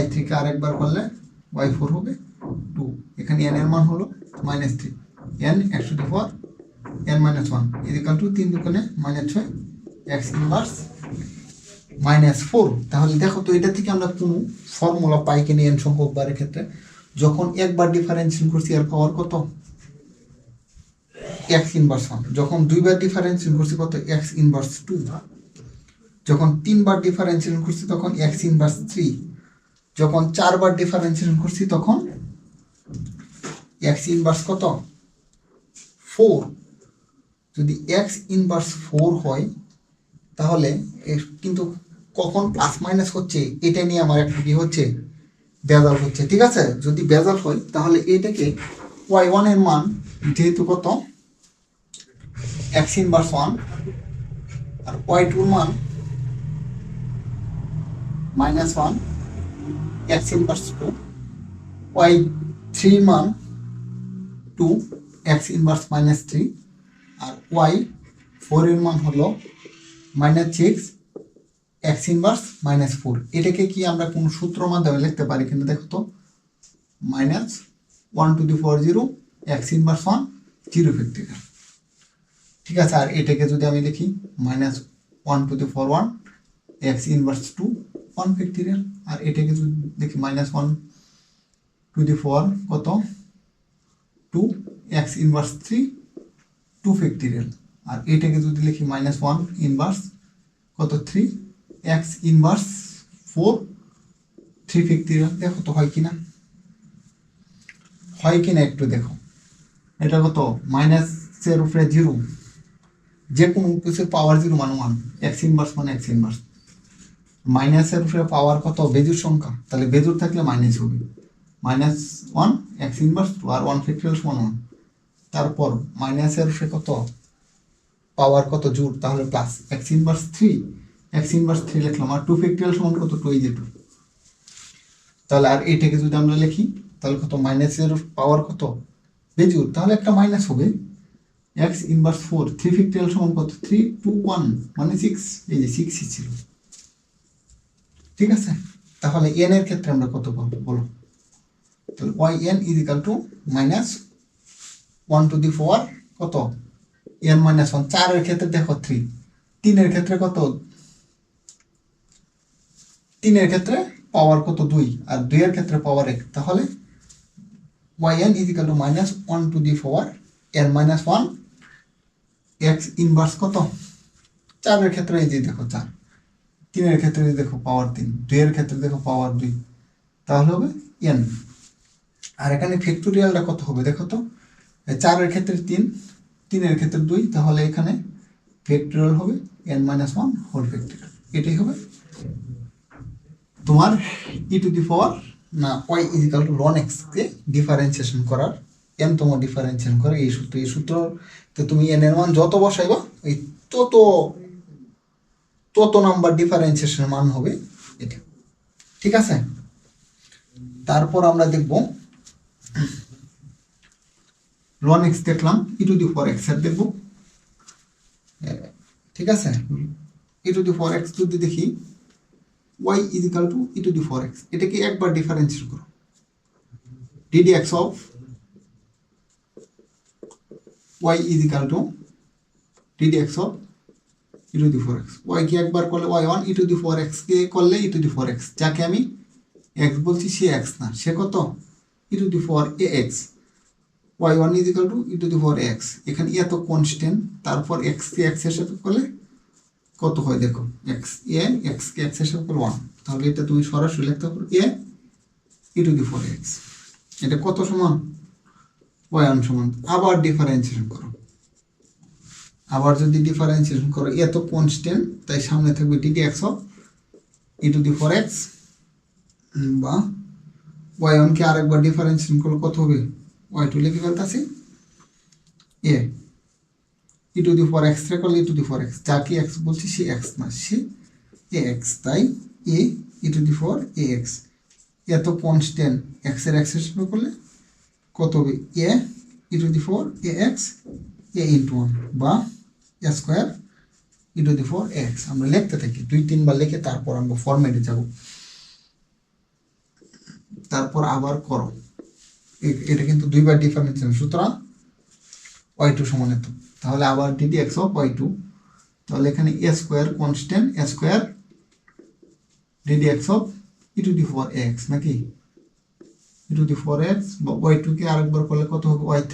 y3 কে আরেকবার করলে y4 হবে 2, এখানে n এর মান হলো -3, n x⁴ n - 1 is equal to 3 দুগুণে -6 x ইনভার্স -4। তাহলে দেখো তো এটা থেকে আমরা কোন ফর্মুলা পাই কিনা n সংখ্যক বারের ক্ষেত্রে, যখন একবার ডিফারেন্সিয়েশন করছি এর পাওয়ার কত x ইনভার্স 1, যখন দুইবার ডিফারেন্সিয়েশন করছি কত x ইনভার্স 2, যখন তিনবার ডিফারেন্সিয়েশন করছি তখন x ইনভার্স 3, যখন চারবার ডিফারেন্সিয়েশন করছি তখন x ইনভার্স কত 4। যদি x ইনভার্স 4 হয় তাহলে কিন্তু কখন প্লাস মাইনাস হচ্ছে এটা নিয়ে আমার একটা কি হচ্ছে বেজাল হচ্ছে। ঠিক আছে, যদি বেজাল হয় তাহলে এটাকে y1 এর মান যেহেতু কত x ইনভার্স 1 আর y2 এর মান -1 x ইনভার্স 2, y3 মান 2 x ইনভার্স -3, আর y4 এর মান হলো -6 x ইনভার্স -4। এটাকে কি আমরা কোন সূত্র মাধ্যমে লিখতে পারি কিনা দেখো তো, -1⁴0 x ইনভার্স 1 0 ফ্যাক্টরিয়াল। ঠিক আছে, আর এটাকে যদি আমি লিখি -1⁴1 x ইনভার্স 2 1 ফ্যাক্টরিয়াল, আর এটাকে যদি দেখি -1⁴ কত 2 x ইনভার্স 3 2 ফ্যাক্টরিয়াল, আর এটাকে যদি লিখি -1 ইনভার্স কত 3 x ইনভার্স 4 3 ফ্যাক্টরিয়াল। দেখো তো হয় কিনা, হয় কিনা একটু দেখো। এটা কত মাইনাসের উপরে 0, যে কোনো কিছুর পাওয়ার 0 মানে 1, x ইনভার্স মানে x ইনভার্স। মাইনাসের উপরে পাওয়ার কত বেজুর সংখ্যা, তাহলে বেজুর থাকলে মাইনাস হবে, -1 x ইনভার্স 2 আর 1 ফ্যাক্টরিয়াল সমান 1। তারপর মাইনাসের উপরে কত পাওয়ার কত জোর, তাহলে plus x inverse 3 x inverse 3 লিখলাম, আর 2 ফ্যাক্টরিয়াল সমান কত 2 এই যে 2। তাহলে আর এটাকে যদি আমরা লিখি তাহলে কত মাইনাসের পাওয়ার কত বেজুর, তাহলে একটা মাইনাস হবে x ইনভার্স 4 3 ফ্যাক্টরিয়াল সমান কত 3 2 1 মানে 6, এই যে 6 ছিল। ঠিক আছে, তাহলে n এর ক্ষেত্রে আমরা কত পাবো বলো, তাহলে yn is equal to 1 to the power কত n মাইনাস 1। 4 এর ক্ষেত্রে দেখো 3, 3 এর ক্ষেত্রে কত, 3 এর ক্ষেত্রে পাওয়ার কত 2, আর 2 এর ক্ষেত্রে পাওয়ার 1। তাহলে yn is equal to minus 1 to the power n minus 1 x inverse কত 4 এর ক্ষেত্রে এই যে দেখো 4, 3 এর ক্ষেত্রে দেখো পাওয়ার 3, 2 এর ক্ষেত্রে দেখো পাওয়ার 2, তাহলে হবে n। আর এখানে ফ্যাক্টোরিয়ালটা কত হবে দেখো তো, 4 এর ক্ষেত্রে 3, 3 এর ক্ষেত্রে 2, তাহলে এখানে ফ্যাক্টোরিয়াল হবে n মাইনাস 1 হোল ফ্যাক্টোরিয়াল। এটাই হবে তোমার ই টু দি পাওয়ার না y is equal two ln x K differentiation করার n তম ডিফারেন্সিয়েশন করে এই সূত্র। এই সূত্রতে তুমি n এর মান যত বসাইবা এই তত নাম্বার ডিফারেন্সিয়েশনের মান হবে এটা, ঠিক আছে। তারপর আমরা দেখব ln x দেখলাম, ই টু দি পাওয়ার x এর দেখব, ঠিক আছে। ই টু দি পাওয়ার x যদি দেখি y is equal to e to the 4x, এটাকে একবার ডিফারেন্সিয়েট করো, ddx of y is equal to ddx of e to the 4x। y কে একবার করলে y1, e to the 4x কে করলে e to the 4x, যাকে আমি x বলছি সে x না, সে কত e to the 4ax, y1 is equal to e to the 4ax। এখানে এত কনস্ট্যান্ট, তারপর x কে x এর সাথে করলে কত হয় দেখো, x কে x এর সাথে 1, তাহলে এটা তুমি সরাসরি লিখতে পারো a e to the 4x। এটা কত সমান y1 সমান, আবার ডিফারেন্সিয়েশন করো, আবার যদি ডিফারেন্সিয়েশন করো এত কনস্ট্যান্ট, তাই সামনে থাকবে ddx of e to the 4x, বা y1 কে আরেকবার ডিফারেন্সিয়েশন করলে কত হবে, y2 লিখে ফেলতেছি a e to the 4x রে করলে e to the 4x, যাকে x বলছি সে x না, সে ax, তাই a e to the 4ax। এত কনস্ট্যান্ট x এর x এর সাথে করলে কত হবে a e to the 4ax a into 1, বা a square e to the 4ax। আমরা লিখতে থাকি 2-3 বার লিখে তারপর আমরা ফরম্যাটে যাব। তারপর আবার করো, এটা কিন্তু দুইবার ডিফারেন্সিয়েশন, সুতরাং y2 সমান এত, তাহলে আবার ddx of y2, তাহলে এখানে a square constant, a square ddx of e to the 4x নাকি e to the 4x, বা y2 কে আরেকবার করলে কত হবে y3,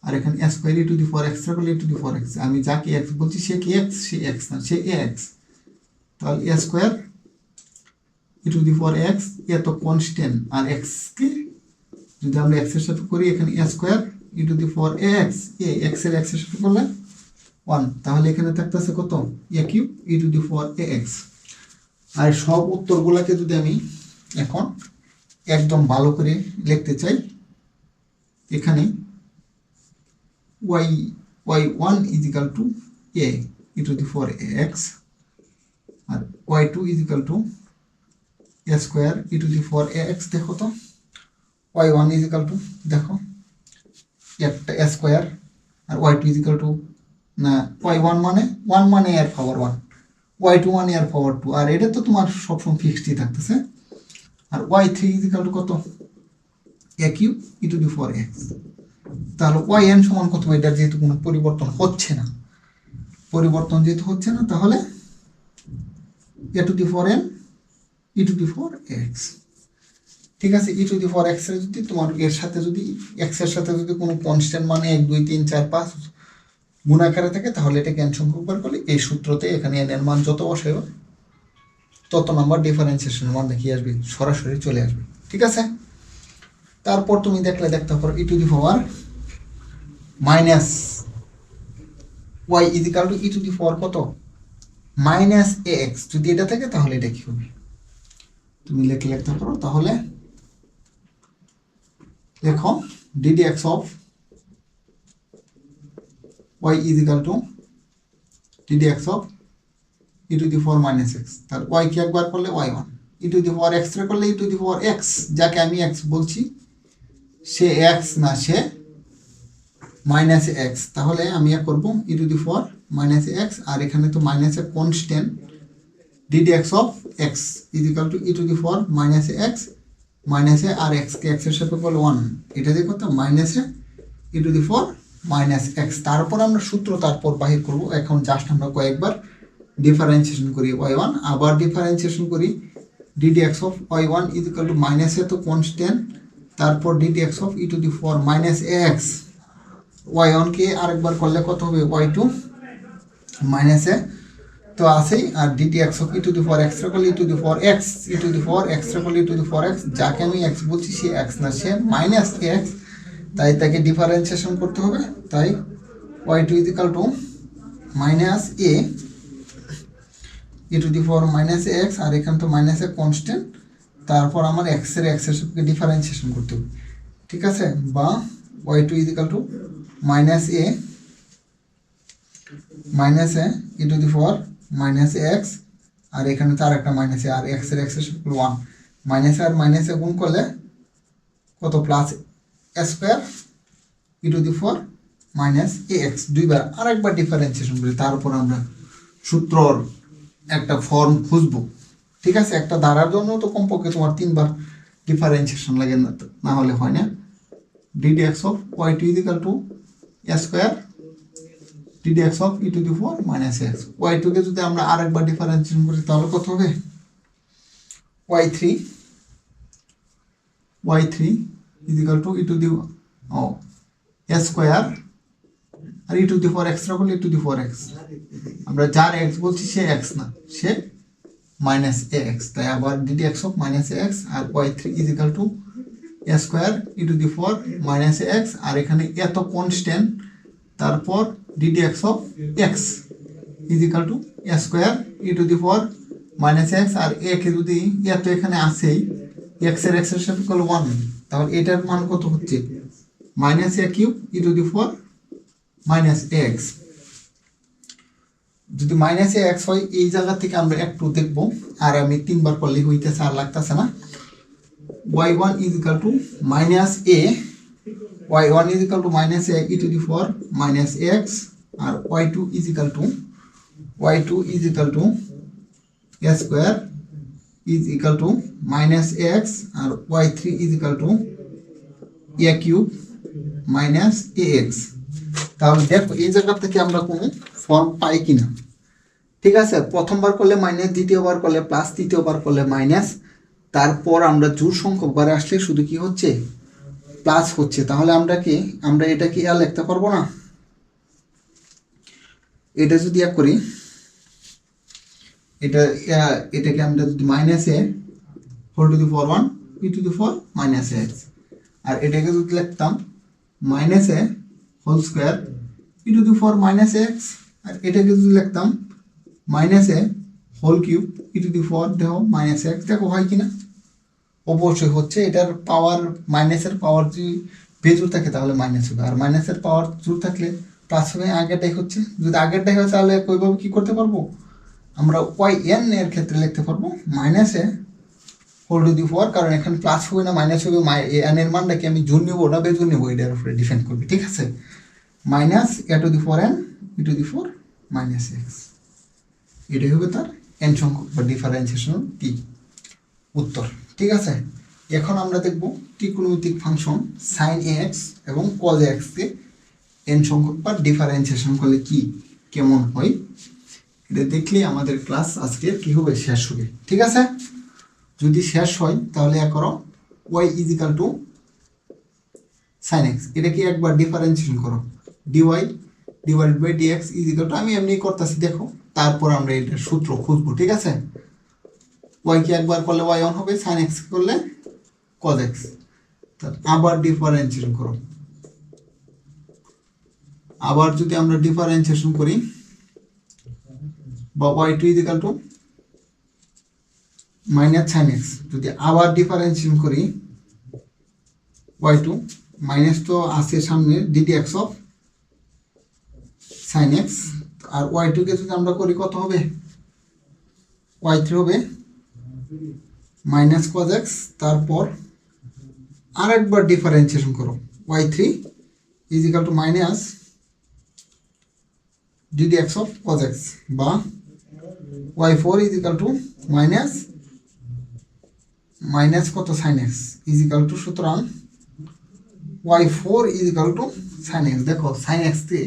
আর এখানে a square e to the 4x রে করলে e to the 4x, আমি যাকে x বলছি সে কি x, সে x না, সে ax, তাহলে a square e to the 4x এত কনস্ট্যান্ট, আর x কে যদি আমরা x এর সাথে করি এখানে a square e to the 4ax, x এর x এর সাথে করলে 1, তাহলে এখানে থাকতেছে কত a cube e to the 4ax। আর সব উত্তরগুলোকে যদি আমি এখন একদম ভালো করে লিখতে চাই, এখানে y1 is equal to a e to the 4ax, আর y2 is equal to a square e to the 4ax। দেখো তো y1 is equal to দেখো একটা a স্কয়ার, আর y2 is equal to না y1 মানে 1 মানে এর পাওয়ার 1, y2 মানে এর পাওয়ার 2, আর এটা তো তোমার সবসময় ফিক্সডই থাকতেছে। আর y3 is equal to কত a cube e to the 4x, তাহলে yn সমান কত, এটা যেহেতু কোনো পরিবর্তন হচ্ছে না, পরিবর্তন যেহেতু হচ্ছে না, তাহলে a to the 4n e to the 4x, ঠিক আছে। e to the 4x এর যদি তোমার এর সাথে যদি x এর সাথে যদি কোনো কনস্ট্যান্ট মানে 1 2 3 4 5 গুণাকারে থাকে, তাহলে এটা n সংখ্যক বার করলে এই সূত্রতে এখানে n এর মান যত বসাইবে তত নাম্বার ডিফারেন্সিয়েশনের মান দেখি আসবে, সরাসরি চলে আসবে, ঠিক আছে। তারপর তুমি দেখতে পারো e to the power minus y is equal to e to the power কত মাইনাস ax, যদি এটা থাকে তাহলে এটা কি হবে, তুমি লিখতে পারো, তাহলে দেখো ddx of y is equal to ddx of e to the 4 minus x, তাহলে y কে একবার করলে y1, e to the 4x রে করলে e to the 4x, যাকে আমি x বলছি সে x না, সে মাইনাস x, তাহলে আমি করব e to the 4 minus x, আর এখানে তো minus a constant ddx of x is equal to e to the 4 minus x minus a, আর x কে x এর সাথে করলে 1, এটা দিয়ে কত minus a e to the four minus x. তারপর আমরা সূত্র তারপর বাহির করব। এখন জাস্ট আমরা কয়েকবার ডিফারেন্সিয়েশন করি y1, আবার ডিফারেন্সিয়েশন করি ddx of y1 is equal to minus a তো কনস্ট্যান্ট, তারপর ddx of e to the four minus x, y1 কে আরেকবার করলে কত হবে y2 মাইনাস এ তো আছেই, আর ddx of e to the four x করলে e to the four x, e to the four x করলে e to the four x, যাকে আমি এক্স বলছি সে এক্স না, সে মাইনাস এক্স, তাই তাকে ডিফারেন্সিয়েশন করতে হবে। তাই y2 is equal to minus a e to the four minus x, আর এখানে তো মাইনাস এ কনস্ট্যান্ট, তারপর আমার এক্সের সাথে ডিফারেন্সিয়েশন করতে হবে, ঠিক আছে। বা y2 is equal to minus a e to the four minus x, আর এখানে তো আর একটা মাইনাস এ, আর এক্সের সাথে ওয়ান, মাইনাস আর মাইনাসে গুণ করলে কত plus A square e to the four minus a x, দুইবার আরেকবার ডিফারেন্সিয়েশন করি, তারপর আমরা সূত্রর একটা ফর্ম খুঁজবো, ঠিক আছে। একটা ধারার জন্য তো কমপক্ষে তোমার তিনবার ডিফারেন্সিয়েশন লাগে, না হলে হয় না। ddx of y2 is equal to a square ddx of e to the four minus x, y2 কে যদি আমরা আরেকবার ডিফারেন্সিয়েশন করি তাহলে কত হবে y3 is equal to e to the a square, আর e to the four x রাখলে e to the four x, আমরা যার এক্স বলছি সে এক্স না, সে মাইনাস এ এক্স, তাই আবার ddx of minus a x, আর y3 is equal to a square e to the four minus a x, আর এখানে এত কনস্ট্যান্ট, তারপর ddx of x is equal to a square e to the four minus x, আর এ কে যদি এত এখানে আসেই এক্সের সাথে করলে ওয়ান, তাহলে এটার মান কত হচ্ছে minus A cube e to the four minus x. যদি মাইনাস এ এক্স হয়, এই জায়গা থেকে আমরা একটু দেখবো, আর আমি তিনবার করলে হইতেছে, আর লাগতেছে না। y1 is equal to minus a, y1 is equal to minus a e to the four minus x, আর y2 is equal to a square is equal to minus x, আর y3 is equal to a cube minus a x. তাহলে দেখো এই জায়গা থেকে আমরা কোনো ফর্ম পাই কিনা, ঠিক আছে। প্রথমবার করলে মাইনাস, দ্বিতীয়বার করলে প্লাস, তৃতীয়বার করলে মাইনাস, তারপর আমরা জোড় সংখ্যক বারে আসলে শুধু কি হচ্ছে প্লাস হচ্ছে। তাহলে আমরা এটা কি আর লিখতে পারবো না? এটা যদি করি, এটাকে আমরা যদি minus a whole to the four one e to the four minus x, আর এটাকে যদি লিখতাম minus a whole square e to the four minus x, আর এটাকে যদি লিখতাম minus a whole cube e to the four দেখো মাইনাস এক্স। দেখো হয় কিনা? অবশ্যই হচ্ছে। এটার পাওয়ার, মাইনাসের পাওয়ার যদি বেজোর থাকে তাহলে মাইনাস হবে, আর মাইনাসের পাওয়ার জোর থাকলে প্লাস হবে। আগেরটাই হচ্ছে, যদি আগেরটাই হয় তাহলে ওইভাবে কী করতে পারবো আমরা ওয়াই এন এর ক্ষেত্রে লিখতে পারবো minus a whole to the four, কারণ এখানে প্লাস হবে না মাইনাস হবে, এন এর মানটাকে আমি জোর নেবো না বেজোর নেবো এটার উপরে ডিপেন্ড করবে, ঠিক আছে। Minus A two the four N E to the four minus x, এটাই হবে তার এন সংখ্যক বা ডিফারেন্সিয়েশন টি উত্তর, ঠিক আছে। এখন আমরা দেখব ত্রিকোণমিতিক ফাংশন সাইন এক্স এবং কজ এক্সকে এন সংখ্যক বা ডিফারেন্সিয়েশন করলে কি কেমন হয়, এটা দেখলে আমাদের ক্লাস আজকের কি হবে শেষ হবে, ঠিক আছে। যদি শেষ হয় তাহলে করো y is equal to sine x, এটাকে একবার ডিফারেন্সিয়েশন করো, dy divide by dx is equal to, আমি এমনি করতেছি দেখো, তারপর আমরা এটার সূত্র খুঁজবো, ঠিক আছে। ওয়াইকে একবার করলে ওয়াই অন হবে, সাইন এক্স করলে কজ এক্স, আবার ডিফারেন্সিয়েশন করো। আবার যদি আমরা ডিফারেন্সিয়েশন করি বা y two is equal to minus sine x, যদি আবার ডিফারেন্সিয়েশন করি ওয়াই টু মাইনাস তো আসে সামনে d d x of sine x, আর ওয়াই টুকে যদি আমরা করি কত হবে ওয়াই থ্রি হবে মাইনাস কজ এক্স, তারপর আরেকবার ডিফারেন্সিয়েশন করো y three is equal to minus d d x of cos x, বা y four is equal to minus কত sine x is equal to, সুতরাং y4 is equal to sine x. দেখো সাইন এক্স কে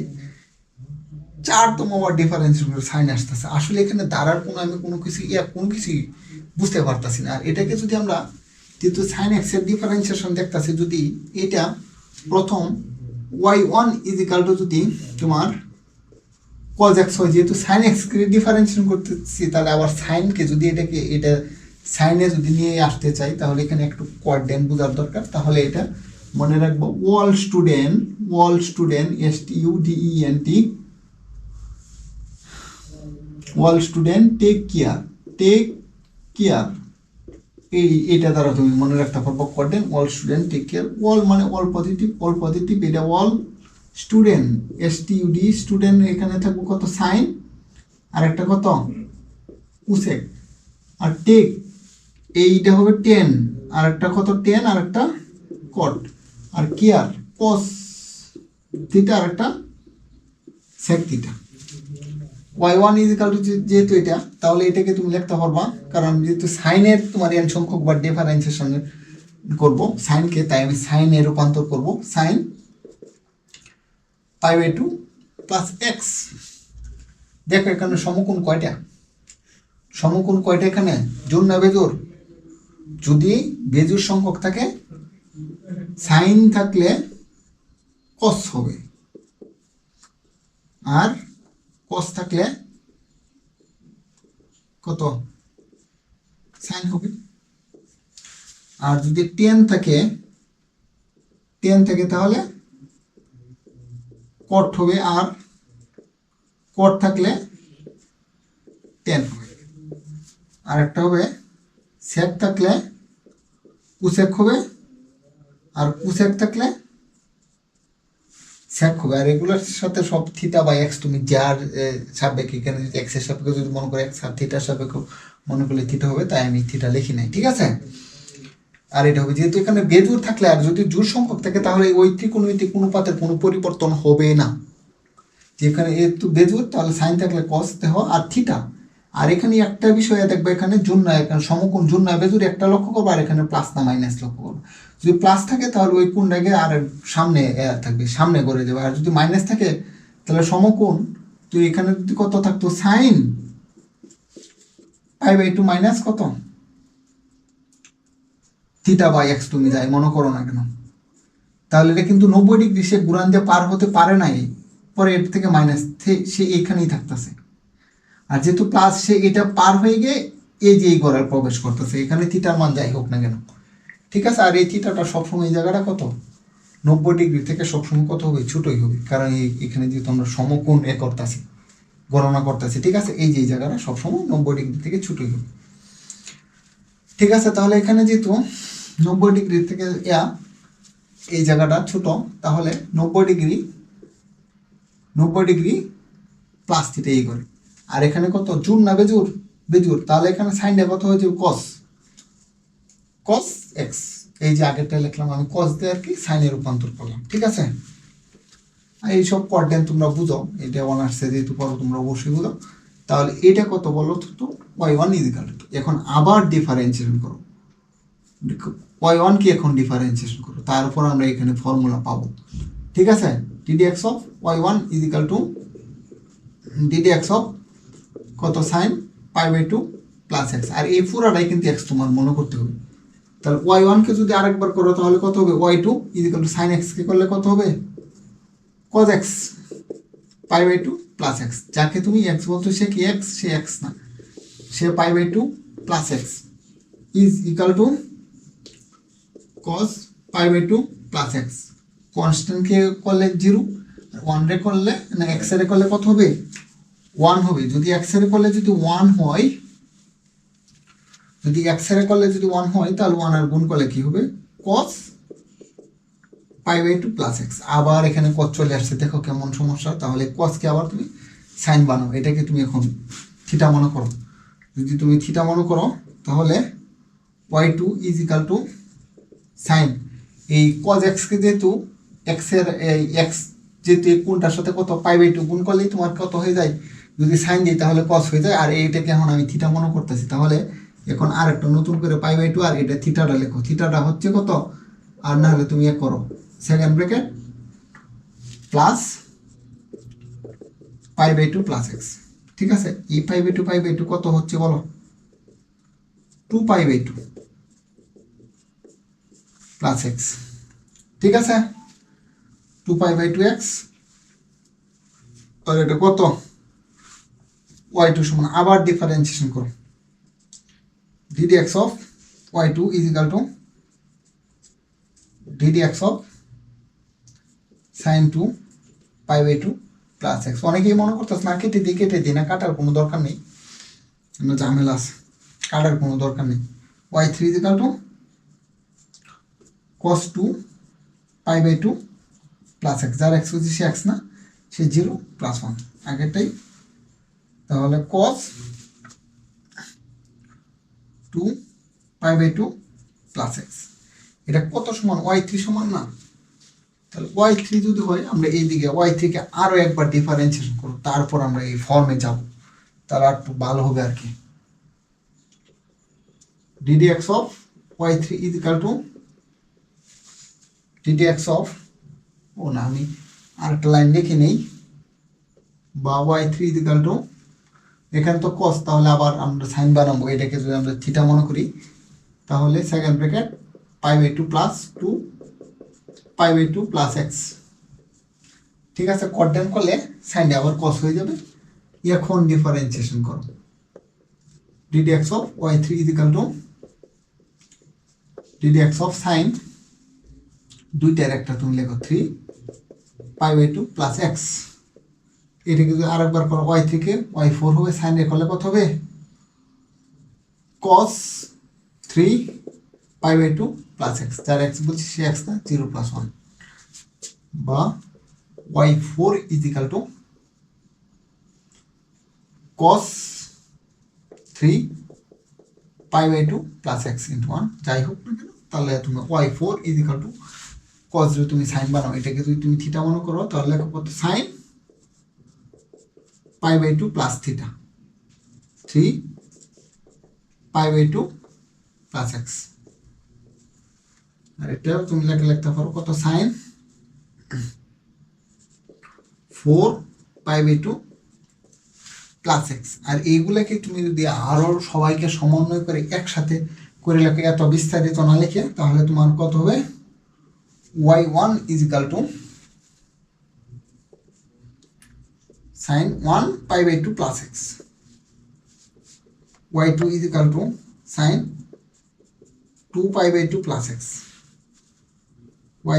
4তম আবার ডিফারেন্সিয়েশন করে সাইন আসতেছে। আসলে এখানে দ্বারার আমি কোনো কিছুই বুঝতে পারতাছি না। আর এটাকে যদি আমরা যেহেতু সাইন এক্স এর ডিফারেন্সিয়েশন দেখতেছি, যদি এটা প্রথম y1 ইজ ইকাল টু যদি তোমার cos x হয়, যেহেতু সাইন এক্স কে ডিফারেন্সিয়েশন করতেছি, তাহলে আবার সাইনকে যদি এটা সাইনে যদি নিয়ে আসতে চাই, তাহলে এখানে একটু কোয়াড্রেন্ট বোঝার দরকার। তাহলে এটা মনে রাখবো, ওয়াল স্টুডেন্ট STUDENT, ওয়াল স্টুডেন্ট টেক কেয়ার, এইটা দ্বারা তুমি মনে রাখতে পারবো কোয়াড্রেন্ট ওয়াল স্টুডেন্ট টেক কেয়ার। ওয়াল মানে অল পজিটিভ, এটা ওয়াল স্টুডেন্ট STUD স্টুডেন্ট, এখানে থাকবো কত সাইন আর একটা কত কুসেক, আর টেক এইটা হবে 10 আর একটা কত 10 আর একটা কট, আর কেয়ার কস থিটা আর একটা sec theta. y1 is equal to যেহেতু এটা, তাহলে এটাকে তুমি লিখতে পারবা, কারণ যেহেতু সাইনের তোমার এন সংখ্যক বা ডিফারেন্সিয়েশন করব সাইনকে, তাই আমি সাইনে রূপান্তর করব সাইন π/2 প্লাস এক্স। দেখো এখানে সমকোণ কয়টা, এখানে জোড় না বেজোড়? যদি বেজোড় সংখ্যক থাকে সাইন থাকলে কস হবে, আর কস থাকলে কত সাইন হবে। আর যদি টেন থাকে তাহলে কট হবে, আর কট থাকলে টেন হবে। আর একটা হবে সেক থাকলে কুসেক হবে, আর কুসেক থাকলে সেক হবে। আর এগুলোর সাথে সব থিটা বা এক্স তুমি যার সাপেক্ষে, এখানে যদি এক্সের সাপেক্ষে যদি মনে করে এক্স, আর থিটার সাপেক্ষে মনে করলে থিটা হবে, তাই আমি থিটা লিখি নাই, ঠিক আছে। আর এটা হবে যেহেতু এখানে বেজোড় থাকলে, আর যদি জোড় সংখ্যক থাকে, তাহলে ওই ত্রিকোণমিতিক অনুপাতের কোনো পরিবর্তন হবে না। যেখানে একটু বেজোড়, তাহলে সাইন থাকলে কস দেহ আর থিটা। আর এখানে একটা বিষয় দেখবে, এখানে জোড় এখানে সমকোণ জোড় বেজোড় একটা লক্ষ্য করবো, আর এখানে প্লাস না মাইনাস লক্ষ্য করবো। যদি প্লাস থাকে তাহলে ওই কোণটাকে আর সামনে থাকবে, সামনে করে দেবে। আর যদি মাইনাস থাকে তাহলে সমকোণ, তো এখানে যদি কত থাকতো সাইন π/2 মাইনাস কত থিটা বাই এক্স, তুমি যাই মনে করো না কেন, তাহলে এটা কিন্তু 90 ডিগ্রি সে ঘুরান দিয়ে পার হতে পারে নাই, পরে এর থেকে মাইনাস সে এখানেই থাকতেছে। আর যেহেতু প্লাস, সে এটা পার হয়ে গিয়ে এই যে এই ঘরের প্রবেশ করতেছে, এখানে থিটার মান যাই হোক না কেন, ঠিক আছে। আর এই থিটাটা সবসময় এই জায়গাটা কত 90 ডিগ্রি থেকে সবসময় কত হবে, ছোটই হবে, কারণ এখানে যেহেতু আমরা সমকোণ করতেছি, গণনা করতেছি, ঠিক আছে। এই যে এই জায়গাটা সবসময় 90 ডিগ্রি থেকে ছোটই হবে, ঠিক আছে। তাহলে এখানে যেহেতু 90 ডিগ্রি থেকে এই জায়গাটা ছোট, তাহলে 90 ডিগ্রি প্লাস থিটা এই করে। আর এখানে কত জোড় না বেজোড়, তাহলে এখানে সাইনটা কত হয়েছে কস এক্স। এই যে আগেরটা লিখলাম আমি কস দিয়ে আর কি সাইনে রূপান্তর করলাম, ঠিক আছে। এইসব কোয়াড্রেন্ট তোমরা বুঝো, এটা অনার্সে যেহেতু পড়ো তোমরা অবশ্যই বুঝো। তাহলে এটা কত বলো তো y1 ইজ ইকুয়াল টু, এখন আবার ডিফারেন্সিয়েশন করো, y1 কি এখন ডিফারেন্সিয়েশন করো, তার উপর আমরা এখানে ফর্মুলা পাবো, ঠিক আছে। ddx of y1 is equal two ddx of কত সাইন π/2 প্লাস এক্স। আর এই পুরাটাই কিন্তু এক্স তোমার মনে করতে হবে। তাহলে y1 কে যদি আরেকবার করো তাহলে কত হবে, y2 is equal to sine x কে করলে কত হবে cos x π/2 প্লাস এক্স। যাকে তুমি এক্স বলছো সে কি এক্স, সে এক্স না, সে π/2 plus x is equal to cos π/2 plus x. কনস্ট্যান্টকে করলে 0, 1 রে করলে না এক্স এর করলে কত হবে 1 হবে। যদি এক্স এর করলে যদি 1 হয়, যদি এক্স এর করলে যদি 1 হয়, তাহলে 1 আর গুণ করলে কি হবে cos π/2 প্লাস এক্স। আবার এখানে cos চলে আসছে, দেখো কেমন সমস্যা। তাহলে cosকে আবার তুমি সাইন বানাও, এটাকে তুমি এখন থিটা মনে করো। যদি তুমি থিটা মনে করো তাহলে y2 is equal to sine এই cos x কে যেহেতু x এর এই x যেহেতু এই কোণটার সাথে কত π/2 গুণ করলেই তোমার কত হয়ে যায়, যদি সাইন দিই তাহলে cos হয়ে যায়। আর এইটাকে এখন আমি থিটা মনে করতেছি, তাহলে এখন আর একটা নতুন করে π/2, আর এটা থিটাটা লেখো, থিটাটা হচ্ছে কত, আর না হলে তুমি করো second bracket plus pi by two plus x. ঠিক আছে, এই পাই বাই টু কত হচ্ছে বলো? 2 পাই বাই 2 প্লাস এক্স। ঠিক আছে, 2 পাই বাই 2 এক্স, আর এটা কত? y2 সমান, আবার ডিফারেন্সিয়েশন করো, ddx of y2 is equal to ddx of sine 2 pi by 2 plus x. অনেকেই মনে করতেছে না কেটে দিই না, কাটার কোনো দরকার নেই, ঝামেলা আছে, কাটার কোনো দরকার নেই। y3 is equal to cos 2 pi by 2 plus x, যার এক্স হচ্ছে সে এক্স না, সে 0 প্লাস 1 আগেরটাই। তাহলে cos 2 pi by 2 plus x, এটা কত সমান? y3 সমান না? তাহলে y3 যদি হয়, আমরা এইদিকে y3 কে আরো একবার ডিফারেন্সিয়েশন করব, তারপর আমরা এই ফর্মে যাব, তাহলে একটু ভালো হবে আর কি। ddx of y3 is equal to ddx of, ও না, আমি আরেকটা লাইন লিখে নেই, বা y3 ইজ ইকাল টু, এখানে তো cos, তাহলে আবার আমরা সাইন বানাবো, এটাকে যদি আমরা থিটা মনে করি, তাহলে second bracket pi by 2 plus 2 pi by 2 plus x. ঠিক আছে, কট করলে সাইনটা আবার cos হয়ে যাবে। এখন ডিফারেন্সিয়েশন করো, ddx of y3 is equal to ddx of sign, দুইটার একটা তুমি লেখো 3 পাই বাই 2 প্লাস এক্স। এটাকে যদি আরেকবার করো, y3 কে y4 হবে, সাইন এ করলে কত হবে? cos 3 pi by 2 plus x, যার এক্স বলছি সে এক্স না, 0 প্লাস 1, বা y4 is equal to cos 3 pi by 2 plus x into 1, যাই হোক না কেন, তাহলে তুমি y4 is equal to cos, যদি তুমি সাইন বানাও, এটাকে যদি তুমি থিটা মনে করো, তাহলে লেখো কত? Sine pi by 2 plus theta, 3 pi by 2 plus x. আর এটাও তুমি লিখতে পারো কত? Sine 4 pi by 2 plus x. আর এইগুলাকে তুমি যদি আরো সবাইকে সমন্বয় করে একসাথে করে লেখো, এত বিস্তারিত না লিখে, তাহলে তোমার কত হবে? y1 is equal to sine 1 pi by 2 plus x, y2 is equal to sine 2 pi by 2 plus x,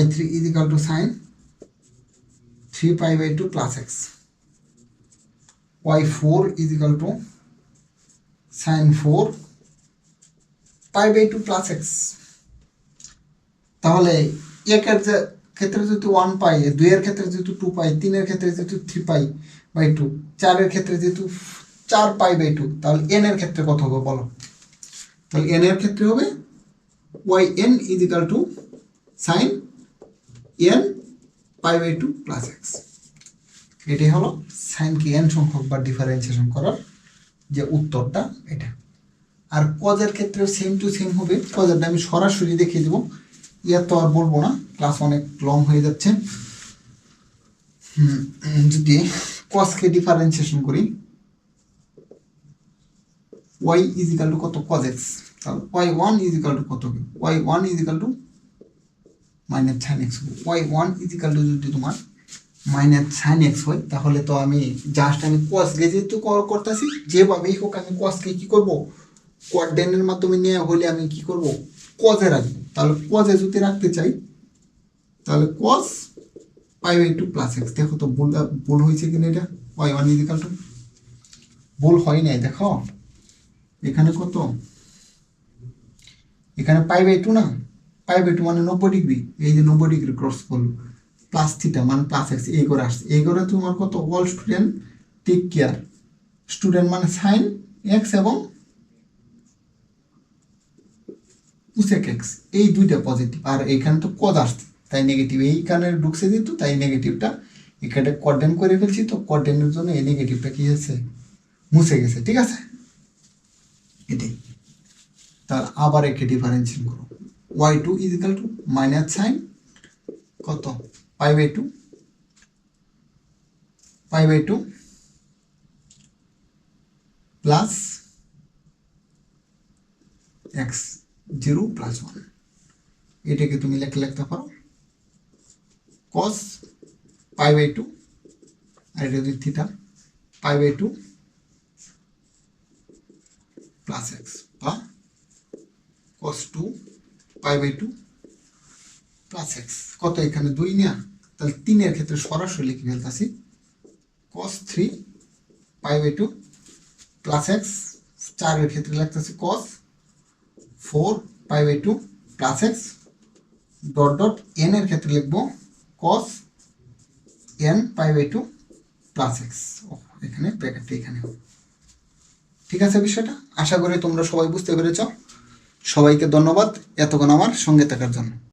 y3 is equal to sine 3 pi by 2 plus x, y4 is equal to sine 4 pi by 2 plus x. তাহলে একের ক্ষেত্রে যেহেতু 1 পাই, 2 এর ক্ষেত্রে যেহেতু 2 পাই, 3 এর ক্ষেত্রে যেহেতু 3 পাই বাই 2, 4 এর ক্ষেত্রে যেহেতু 4 পাই বাই 2, তাহলে n এর ক্ষেত্রে কত হবে বলো? তাহলে n এর ক্ষেত্রে হবে yn is equal to sine n pi by 2 plus x. এটাই হলো সাইনকে n সংখ্যক বার ডিফারেন্সিয়েশন করার যে উত্তরটা এটা। আর কজের ক্ষেত্রেও সেম টু সেম হবে, কজেরটা আমি সরাসরি দেখিয়ে দেবো, ইয়ার তো আর বলবো না, ক্লাস অনেক লং হয়ে যাচ্ছে। যদি কজকে ডিফারেন্সিয়েশন করি, y ইজ ইকাল টু কত? cos x, তাহলে y1 ইজ ইকাল টু কত হবে? y1 is equal to minus sine x হবে। y1 ইজ ইকাল টু যদি তোমার মাইনাস সাইন এক্স হয়, তাহলে তো আমি জাস্ট আমি কসকে যেহেতু করতেছি, যেভাবেই হোক আমি কসকে কি করবো? কোয়াড্রেন্টের মাধ্যমে নিয়ে হলে আমি কি করব? কজে রাখবো। তাহলে কজে যদি রাখতে চাই, তাহলে cos pi by 2 plus x. দেখো তো ভুল হয়েছে কিনা, এটা y1 ইজ ইকাল টু, ভুল হয় নাই, দেখো এখানে কত, এখানে পাই বাই 2 না, পাই বাই 2 মানে 90 ডিগ্রি, এই যে 90 ডিগ্রি ক্রস করলো, প্লাস থিটা মানে প্লাস এক্স, এই করে আসছে, এই করে তোমার কত? All student take care, student মানে সাইন এক্স এবং কোসেক এক্স, এই দুইটা পজিটিভ, আর এখানে তো কজ আসছে তাই নেগেটিভ, এইখানে ঢুকছে যেহেতু তাই নেগেটিভটা এখানে কোয়াড্রেন্ট করে ফেলছি, তো কোয়াড্রেন্টের জন্য এই নেগেটিভটা কি হয়েছে? মুছে গেছে। ঠিক আছে, এটাই। তাহলে আবার একে ডিফারেন্সিয়েট করো, y2 is equal to minus sign কত π/2 প্লাস এক্স 0 + 1, এটাকে তুমি লিখতে পারো cos π/2, আর এটা যদি থিটা π/2 প্লাস এক্স, বা cos 2 π/2 প্লাস এক্স। কত এখানে 2 না, তাহলে 3 এর ক্ষেত্রে সরাসরি লিখে ফেলতেছি cos 3 π/2 প্লাস এক্স। 4 এর ক্ষেত্রে লিখতেছি cos 4 π/2 plus x, dot dot n এর ক্ষেত্রে লিখবো cos n π/2 প্লাস এক্স। এখানে ব্র্যাকেটটা এখানে হবে। ঠিক আছে বিষয়টা? আশা করি তোমরা সবাই বুঝতে পেরেছ। সবাইকে ধন্যবাদ এতক্ষণ আমার সঙ্গে থাকার জন্য।